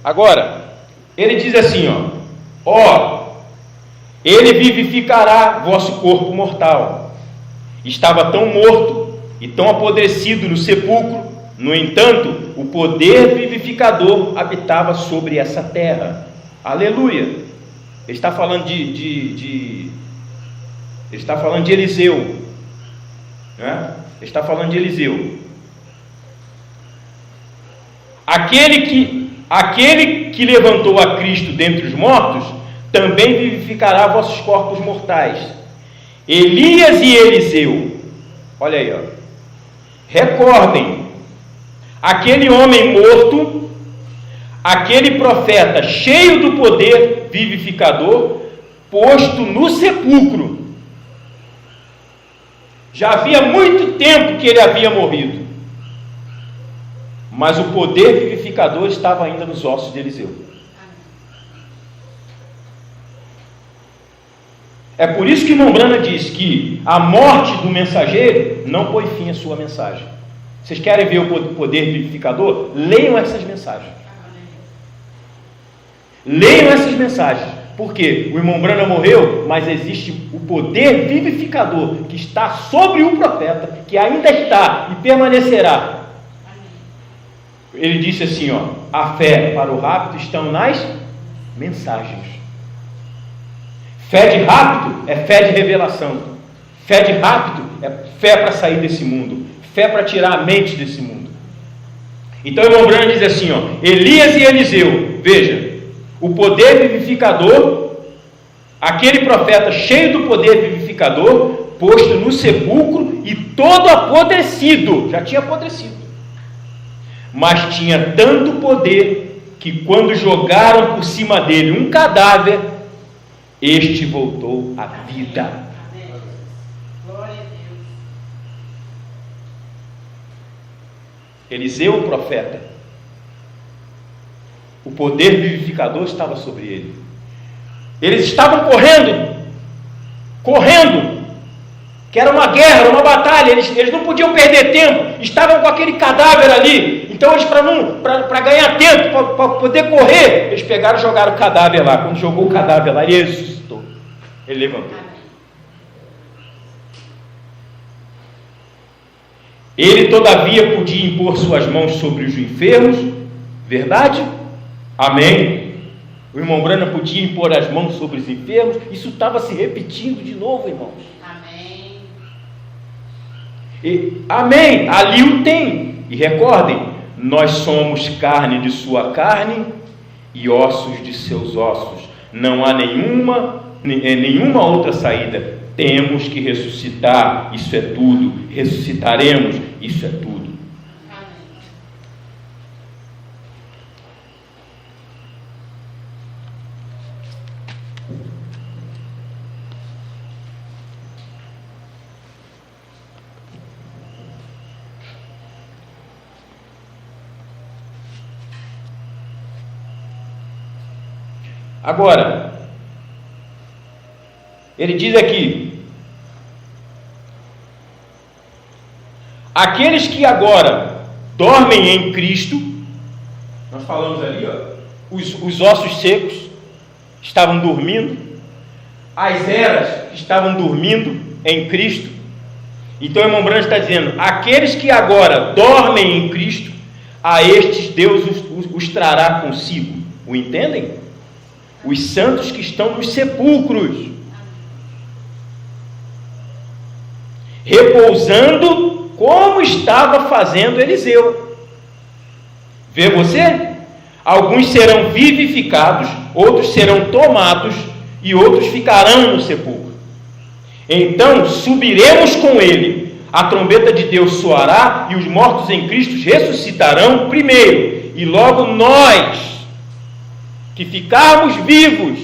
Agora, ele diz assim, ele vivificará vosso corpo mortal. Estava tão morto e tão apodrecido no sepulcro, no entanto, o poder vivificador habitava sobre essa terra. Aleluia! Ele está falando ele está falando de Eliseu, né? Ele está falando de Eliseu. Aquele que levantou a Cristo dentre os mortos, também vivificará vossos corpos mortais. Elias e Eliseu, olha aí, recordem, aquele homem morto, aquele profeta cheio do poder vivificador, posto no sepulcro. Já havia muito tempo que ele havia morrido, mas o poder vivificador estava ainda nos ossos de Eliseu. É por isso que irmão Brana diz que a morte do mensageiro não põe fim à sua mensagem. Vocês querem ver o poder vivificador? Leiam essas mensagens. Leiam essas mensagens. Por quê? O irmão Brana morreu, mas existe o poder vivificador que está sobre o profeta, que ainda está e permanecerá. Ele disse assim, a fé para o rápido estão nas mensagens. Fé de rápido é fé de revelação. Fé de rápido é fé para sair desse mundo. Fé para tirar a mente desse mundo. Então o irmão Brana diz assim, Elias e Eliseu, veja, o poder vivificador, aquele profeta cheio do poder vivificador, posto no sepulcro e todo apodrecido, já tinha apodrecido, mas tinha tanto poder que quando jogaram por cima dele um cadáver, este voltou à vida. Glória a Deus. Eliseu, o profeta, o poder vivificador estava sobre ele. Eles estavam correndo, que era uma guerra, era uma batalha, eles não podiam perder tempo, estavam com aquele cadáver ali. Então eles, para ganhar tempo, para poder correr, eles pegaram e jogaram o cadáver lá. Quando jogou o cadáver lá, ele ressuscitou, ele levantou. Ele todavia podia impor suas mãos sobre os enfermos, verdade? Amém. O irmão Brana podia impor as mãos sobre os enfermos. Isso estava se repetindo de novo, irmãos. Amém. Amém. Ali o tem. E recordem, nós somos carne de sua carne e ossos de seus ossos. Não há nenhuma nenhuma outra saída. Temos que ressuscitar, isso é tudo. Ressuscitaremos, isso é tudo. Agora, ele diz aqui: aqueles que agora dormem em Cristo, nós falamos ali, os ossos secos estavam dormindo, as eras estavam dormindo em Cristo. Então o irmão Branco está dizendo: aqueles que agora dormem em Cristo, a estes Deus os trará consigo. O entendem? Os santos que estão nos sepulcros, repousando como estava fazendo Eliseu. Vê você? Alguns serão vivificados, outros serão tomados e outros ficarão no sepulcro. Então subiremos com ele, a trombeta de Deus soará e os mortos em Cristo ressuscitarão primeiro, e logo nós que ficarmos vivos,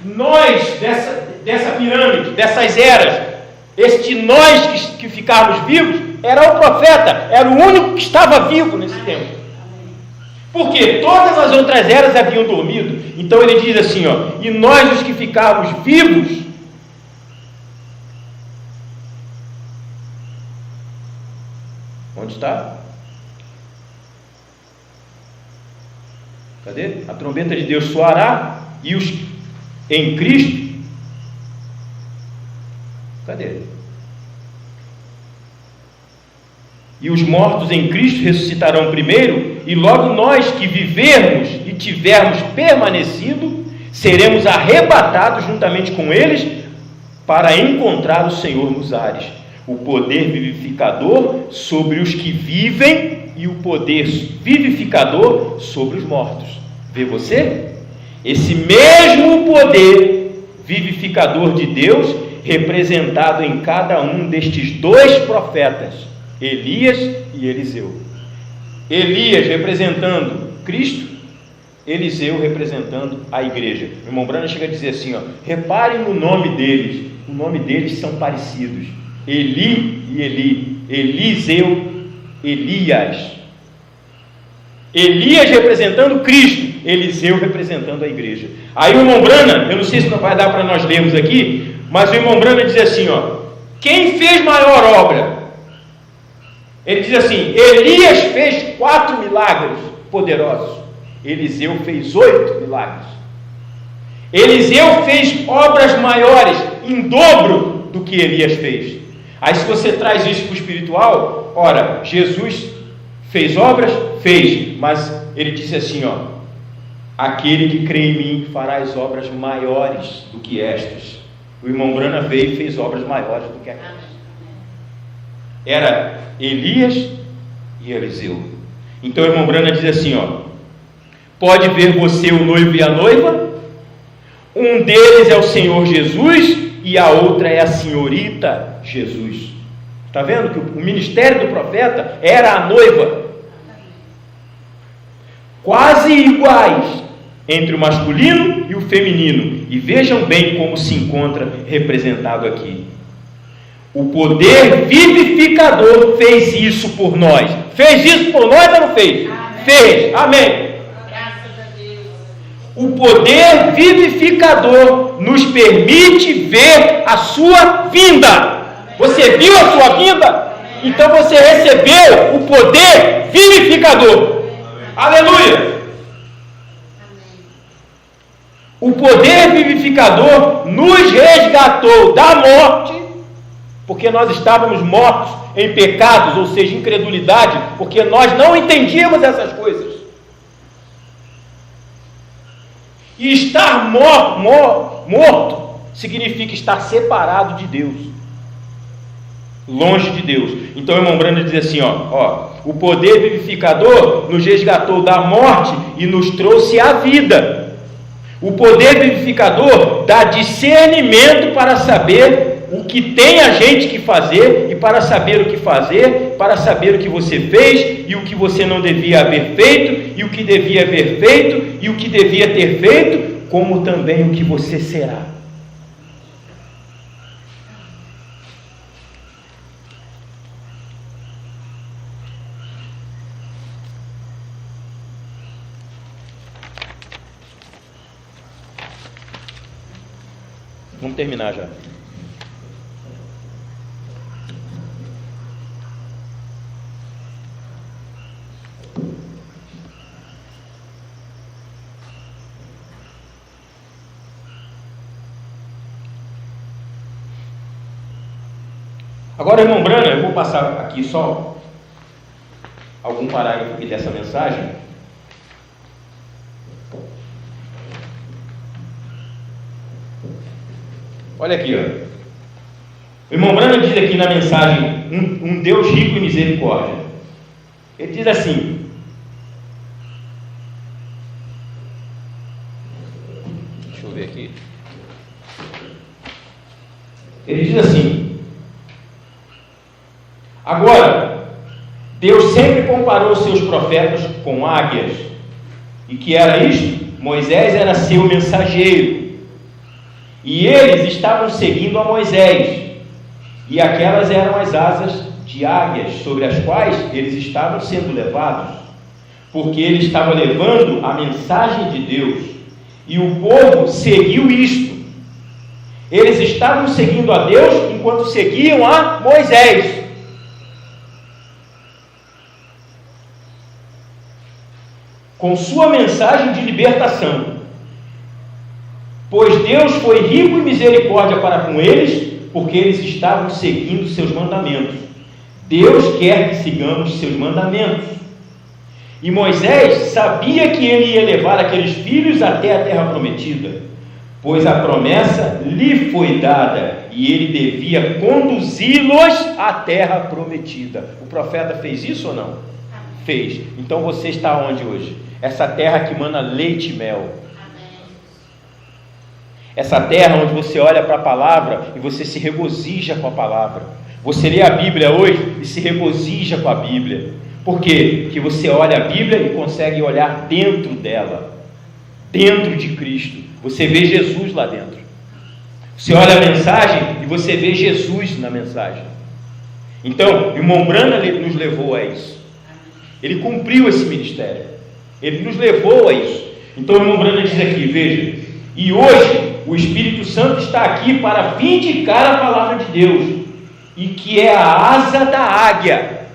nós dessa pirâmide, dessas eras, este nós que ficarmos vivos, era o profeta, era o único que estava vivo nesse tempo. Porque todas as outras eras haviam dormido. Então ele diz assim, e nós os que ficarmos vivos, onde está? Cadê? A trombeta de Deus soará e os em Cristo. Cadê? E os mortos em Cristo ressuscitarão primeiro, e logo nós que vivermos e tivermos permanecido, seremos arrebatados juntamente com eles para encontrar o Senhor nos ares. O poder vivificador sobre os que vivem e o poder vivificador sobre os mortos. Vê você? Esse mesmo poder vivificador de Deus representado em cada um destes dois profetas, Elias e Eliseu. Elias representando Cristo, Eliseu representando a igreja. O irmão Branham chega a dizer assim, reparem no nome deles, o nome deles são parecidos, Eli e Eli, Eliseu, Elias. Elias representando Cristo, Eliseu representando a igreja. Aí o irmão Branham, eu não sei se não vai dar para nós lermos aqui, mas o irmão Branham diz assim, quem fez maior obra? Ele diz assim, Elias fez 4 milagres poderosos, Eliseu fez 8 milagres. Eliseu fez obras maiores, em dobro do que Elias fez. Aí se você traz isso para o espiritual, ora, Jesus fez obras? Fez, mas ele disse assim, aquele que crê em mim fará as obras maiores do que estas. O irmão Branham veio e fez obras maiores do que aquelas. Era Elias e Eliseu. Então o irmão Branham diz assim, pode ver você o noivo e a noiva? Um deles é o Senhor Jesus e a outra é a senhorita Jesus. Está vendo que o ministério do profeta era a noiva? Quase iguais entre o masculino e o feminino. E vejam bem como se encontra representado aqui. O poder vivificador fez isso por nós. Fez isso por nós ou não fez? Amém. Fez. Amém. Graças a Deus. O poder vivificador nos permite ver a sua vinda. Você viu a sua vinda? Então você recebeu o poder vivificador. Aleluia! O poder vivificador nos resgatou da morte, porque nós estávamos mortos em pecados, ou seja, incredulidade, porque nós não entendíamos essas coisas. E estar morto significa estar separado de Deus, longe de Deus. Então o irmão Branham diz assim, o poder vivificador nos resgatou da morte e nos trouxe a vida. O poder vivificador dá discernimento para saber o que tem a gente que fazer e para saber o que fazer, para saber o que você fez e o que você não devia haver feito e o que devia haver feito e o que devia ter feito, como também o que você será. Vamos terminar já. Agora, irmão Brana, eu vou passar aqui só algum parágrafo aqui dessa mensagem. Olha aqui, ó. O irmão Brana diz aqui na mensagem, um Deus rico em misericórdia. Ele diz assim: deixa eu ver aqui. Ele diz assim: agora, Deus sempre comparou os seus profetas com águias. E que era isto? Moisés era seu mensageiro. E eles estavam seguindo a Moisés, e aquelas eram as asas de águias, sobre as quais eles estavam sendo levados, porque ele estava levando a mensagem de Deus, e o povo seguiu isto. Eles estavam seguindo a Deus, enquanto seguiam a Moisés. Com sua mensagem de libertação. Pois Deus foi rico em misericórdia para com eles, porque eles estavam seguindo seus mandamentos. Deus quer que sigamos seus mandamentos. E Moisés sabia que ele ia levar aqueles filhos até a terra prometida, pois a promessa lhe foi dada, e ele devia conduzi-los à terra prometida. O profeta fez isso ou não? Fez. Então você está onde hoje? Essa terra que mana leite e mel. Essa terra onde você olha para a palavra e você se regozija com a palavra. Você lê a Bíblia hoje e se regozija com a Bíblia. Por quê? Porque você olha a Bíblia e consegue olhar dentro dela, dentro de Cristo. Você vê Jesus lá dentro. Você olha a mensagem e você vê Jesus na mensagem. Então, o irmão Brana nos levou a isso. Ele cumpriu esse ministério. Ele nos levou a isso. Então, o irmão Brana diz aqui, veja, e hoje o Espírito Santo está aqui para vindicar a palavra de Deus, e que é a asa da águia,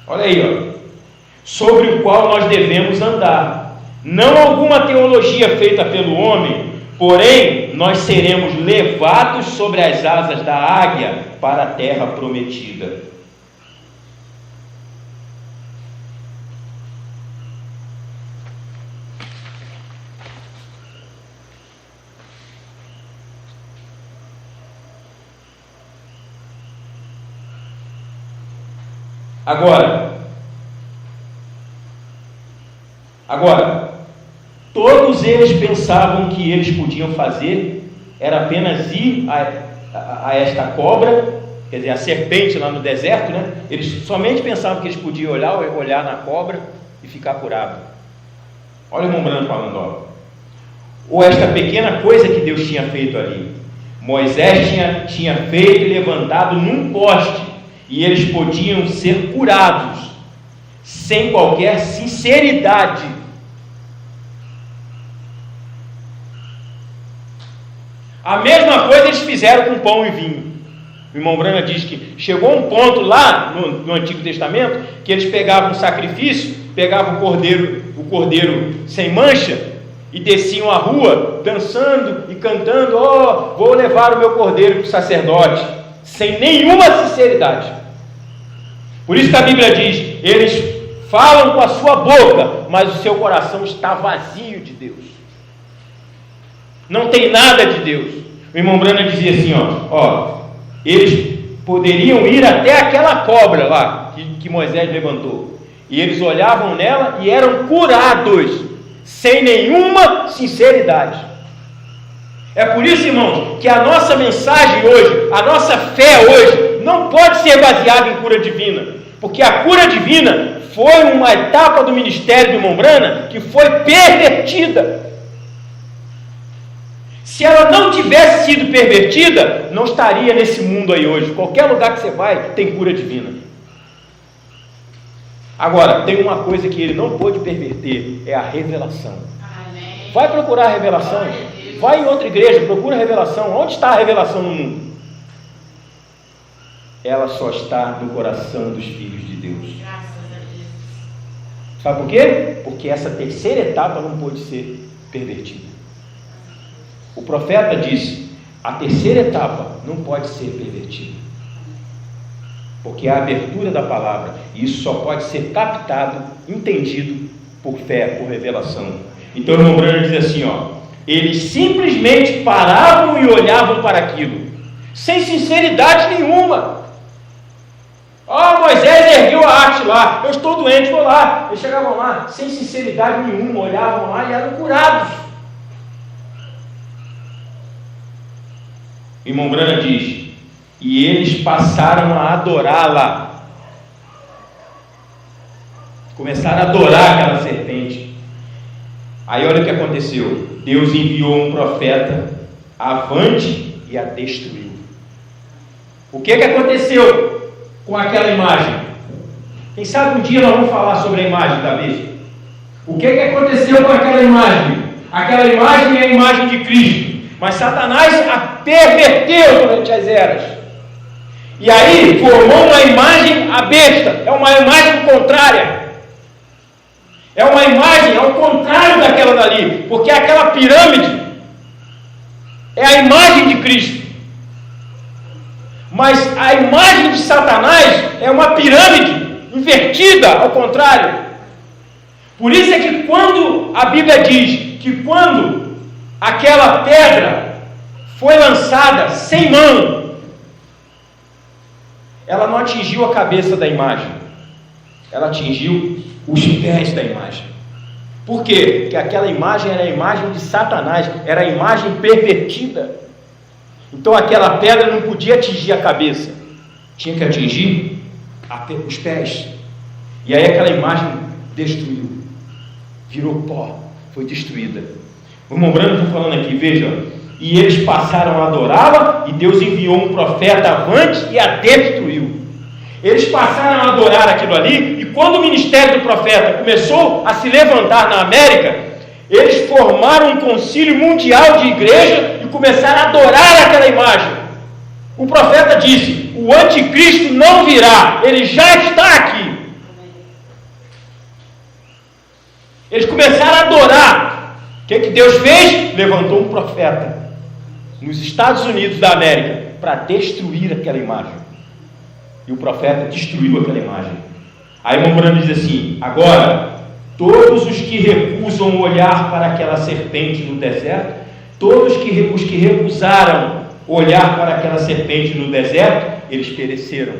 olha aí, ó, sobre o qual nós devemos andar. Não alguma teologia feita pelo homem, porém nós seremos levados sobre as asas da águia para a terra prometida. Agora, todos eles pensavam que eles podiam fazer era apenas ir a esta cobra, quer dizer, a serpente lá no deserto, né? Eles somente pensavam que eles podiam olhar na cobra e ficar curado. Olha o irmão Brando falando, ó. Ou esta pequena coisa que Deus tinha feito ali. Moisés tinha feito e levantado num poste, e eles podiam ser curados, sem qualquer sinceridade. A mesma coisa eles fizeram com pão e vinho. O irmão Brana diz que chegou um ponto lá no Antigo Testamento, que eles pegavam o sacrifício, pegavam o cordeiro sem mancha, e desciam a rua, dançando e cantando, ó, vou levar o meu cordeiro para o sacerdote, sem nenhuma sinceridade. Por isso que a Bíblia diz, eles falam com a sua boca, mas o seu coração está vazio de Deus. Não tem nada de Deus. O irmão Brana dizia assim, ó, eles poderiam ir até aquela cobra lá, que Moisés levantou, e eles olhavam nela e eram curados, sem nenhuma sinceridade. É por isso, irmãos, que a nossa mensagem hoje, a nossa fé hoje, não pode ser baseada em cura divina, porque a cura divina foi uma etapa do ministério do irmão Branham que foi pervertida. Se ela não tivesse sido pervertida, não estaria nesse mundo aí hoje. Qualquer lugar que você vai, tem cura divina. Agora, tem uma coisa que ele não pôde perverter, é a revelação. Amém. Vai procurar a revelação. Vai em outra igreja, procura a revelação. Onde está a revelação no mundo? Ela só está no coração dos filhos de Deus. Graças a Deus. Sabe por quê? Porque essa terceira etapa não pôde ser pervertida. O profeta disse: a terceira etapa não pode ser pervertida, porque é a abertura da palavra, e isso só pode ser captado, entendido por fé, por revelação. Então o irmão Branham diz assim, eles simplesmente paravam e olhavam para aquilo, sem sinceridade nenhuma. Moisés ergueu a arte lá, eu estou doente, vou lá. Eles chegavam lá, sem sinceridade nenhuma, olhavam lá e eram curados. O irmão Branham diz: e eles passaram a adorá-la. Começaram a adorar aquela serpente. Aí olha o que aconteceu. Deus enviou um profeta avante e a destruiu. O que aconteceu com aquela imagem? Quem sabe um dia nós vamos falar sobre a imagem da besta. O que aconteceu com aquela imagem? Aquela imagem é a imagem de Cristo, mas Satanás a perverteu durante as eras. E aí formou uma imagem a besta. É uma imagem contrária. É uma imagem ao contrário daquela dali, porque aquela pirâmide é a imagem de Cristo, mas a imagem de Satanás é uma pirâmide invertida ao contrário. Por isso é que quando a Bíblia diz que quando aquela pedra foi lançada sem mão, ela não atingiu a cabeça da imagem, ela atingiu os pés da imagem. Por quê? Porque aquela imagem era a imagem de Satanás, era a imagem pervertida. Então aquela pedra não podia atingir a cabeça, tinha que atingir os pés. E aí aquela imagem destruiu, virou pó, foi destruída. O irmão Branham está falando aqui, veja, e eles passaram a adorá-la, e Deus enviou um profeta avante e a destruiu. Eles passaram a adorar aquilo ali, e quando o ministério do profeta começou a se levantar na América, eles formaram um concílio mundial de igreja e começaram a adorar aquela imagem. O profeta disse: o anticristo não virá, ele já está aqui. Eles começaram a adorar. O que Deus fez? Levantou um profeta nos Estados Unidos da América para destruir aquela imagem. E o profeta destruiu aquela imagem. Aí o irmão Branham diz assim: agora, todos os que recusam olhar para aquela serpente no deserto, todos os que recusaram olhar para aquela serpente no deserto, eles pereceram.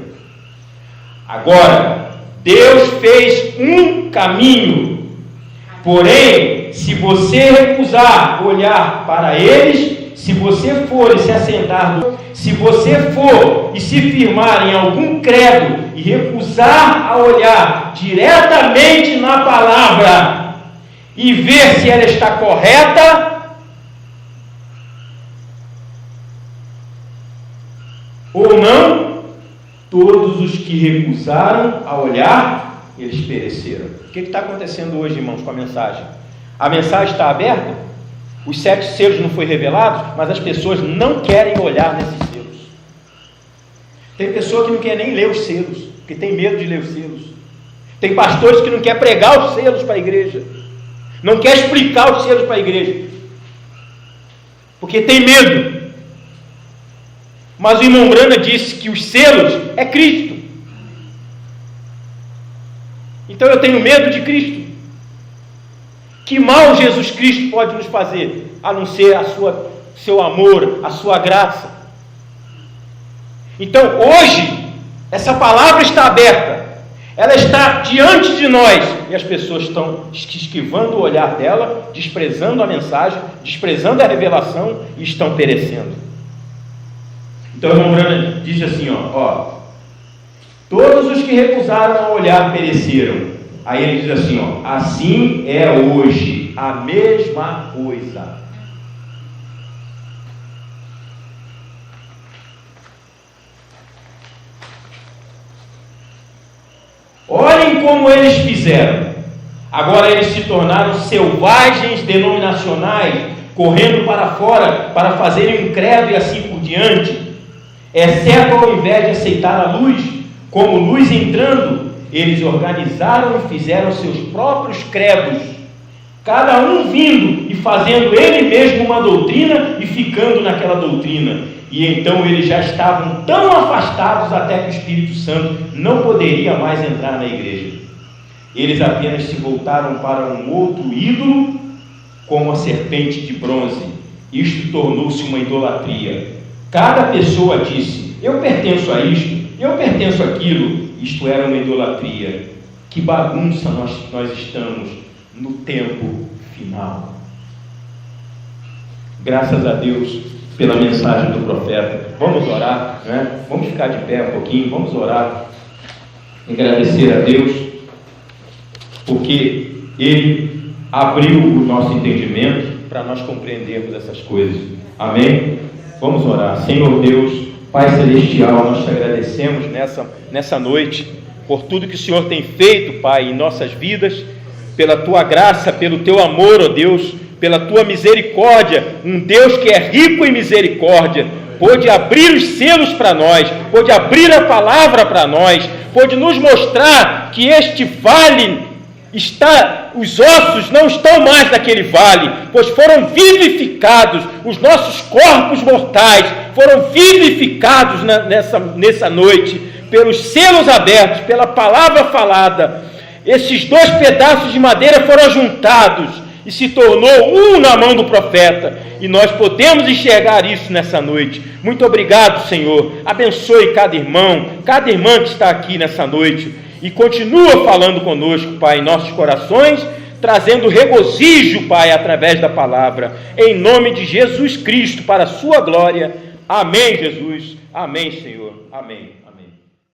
Agora, Deus fez um caminho. Porém, se você recusar olhar para eles, se você for e se assentar, se você for e se firmar em algum credo e recusar a olhar diretamente na palavra e ver se ela está correta ou não, todos os que recusaram a olhar, eles pereceram. O que está acontecendo hoje, irmãos, com a mensagem? A mensagem está aberta? Os 7 selos não foram revelados, mas as pessoas não querem olhar nesses selos. Tem pessoa que não quer nem ler os selos, porque tem medo de ler os selos. Tem pastores que não querem pregar os selos para a igreja, não quer explicar os selos para a igreja, porque tem medo. Mas o irmão Branham disse que os selos é Cristo. Então eu tenho medo de Cristo. Que mal Jesus Cristo pode nos fazer, a não ser seu amor, a sua graça? Então hoje, essa palavra está aberta. Ela está diante de nós e as pessoas estão esquivando o olhar dela, desprezando a mensagem, desprezando a revelação e estão perecendo. Então o irmão Branham diz assim, ó, todos os que recusaram a olhar pereceram. Aí ele diz assim, ó, assim é hoje a mesma coisa. Olhem como eles fizeram. Agora eles se tornaram selvagens denominacionais, correndo para fora para fazerem um credo e assim por diante, exceto ao invés de aceitar a luz, como luz entrando, eles organizaram e fizeram seus próprios credos, cada um vindo e fazendo ele mesmo uma doutrina e ficando naquela doutrina. E então eles já estavam tão afastados até que o Espírito Santo não poderia mais entrar na igreja. Eles apenas se voltaram para um outro ídolo, como a serpente de bronze. Isto tornou-se uma idolatria. Cada pessoa disse, eu pertenço a isto, eu pertenço àquilo. Isto era uma idolatria. Que bagunça nós estamos no tempo final. Graças a Deus pela mensagem do profeta. Vamos orar, né? Vamos ficar de pé um pouquinho, vamos orar, agradecer a Deus, porque Ele abriu o nosso entendimento para nós compreendermos essas coisas. Amém? Vamos orar. Senhor Deus, Pai Celestial, nós te agradecemos nessa noite, por tudo que o Senhor tem feito, Pai, em nossas vidas, pela Tua graça, pelo Teu amor, ó Deus, pela Tua misericórdia, um Deus que é rico em misericórdia, pôde abrir os selos para nós, pôde abrir a palavra para nós, pôde nos mostrar que este vale os ossos não estão mais naquele vale, pois foram vivificados, os nossos corpos mortais foram vivificados nessa noite, pelos selos abertos, pela palavra falada. Esses dois pedaços de madeira foram juntados e se tornou um na mão do profeta, e nós podemos enxergar isso nessa noite. Muito obrigado, Senhor. Abençoe cada irmão, cada irmã que está aqui nessa noite, e continua falando conosco, Pai, em nossos corações, trazendo regozijo, Pai, através da palavra, em nome de Jesus Cristo, para a sua glória. Amém, Jesus. Amém, Senhor. Amém.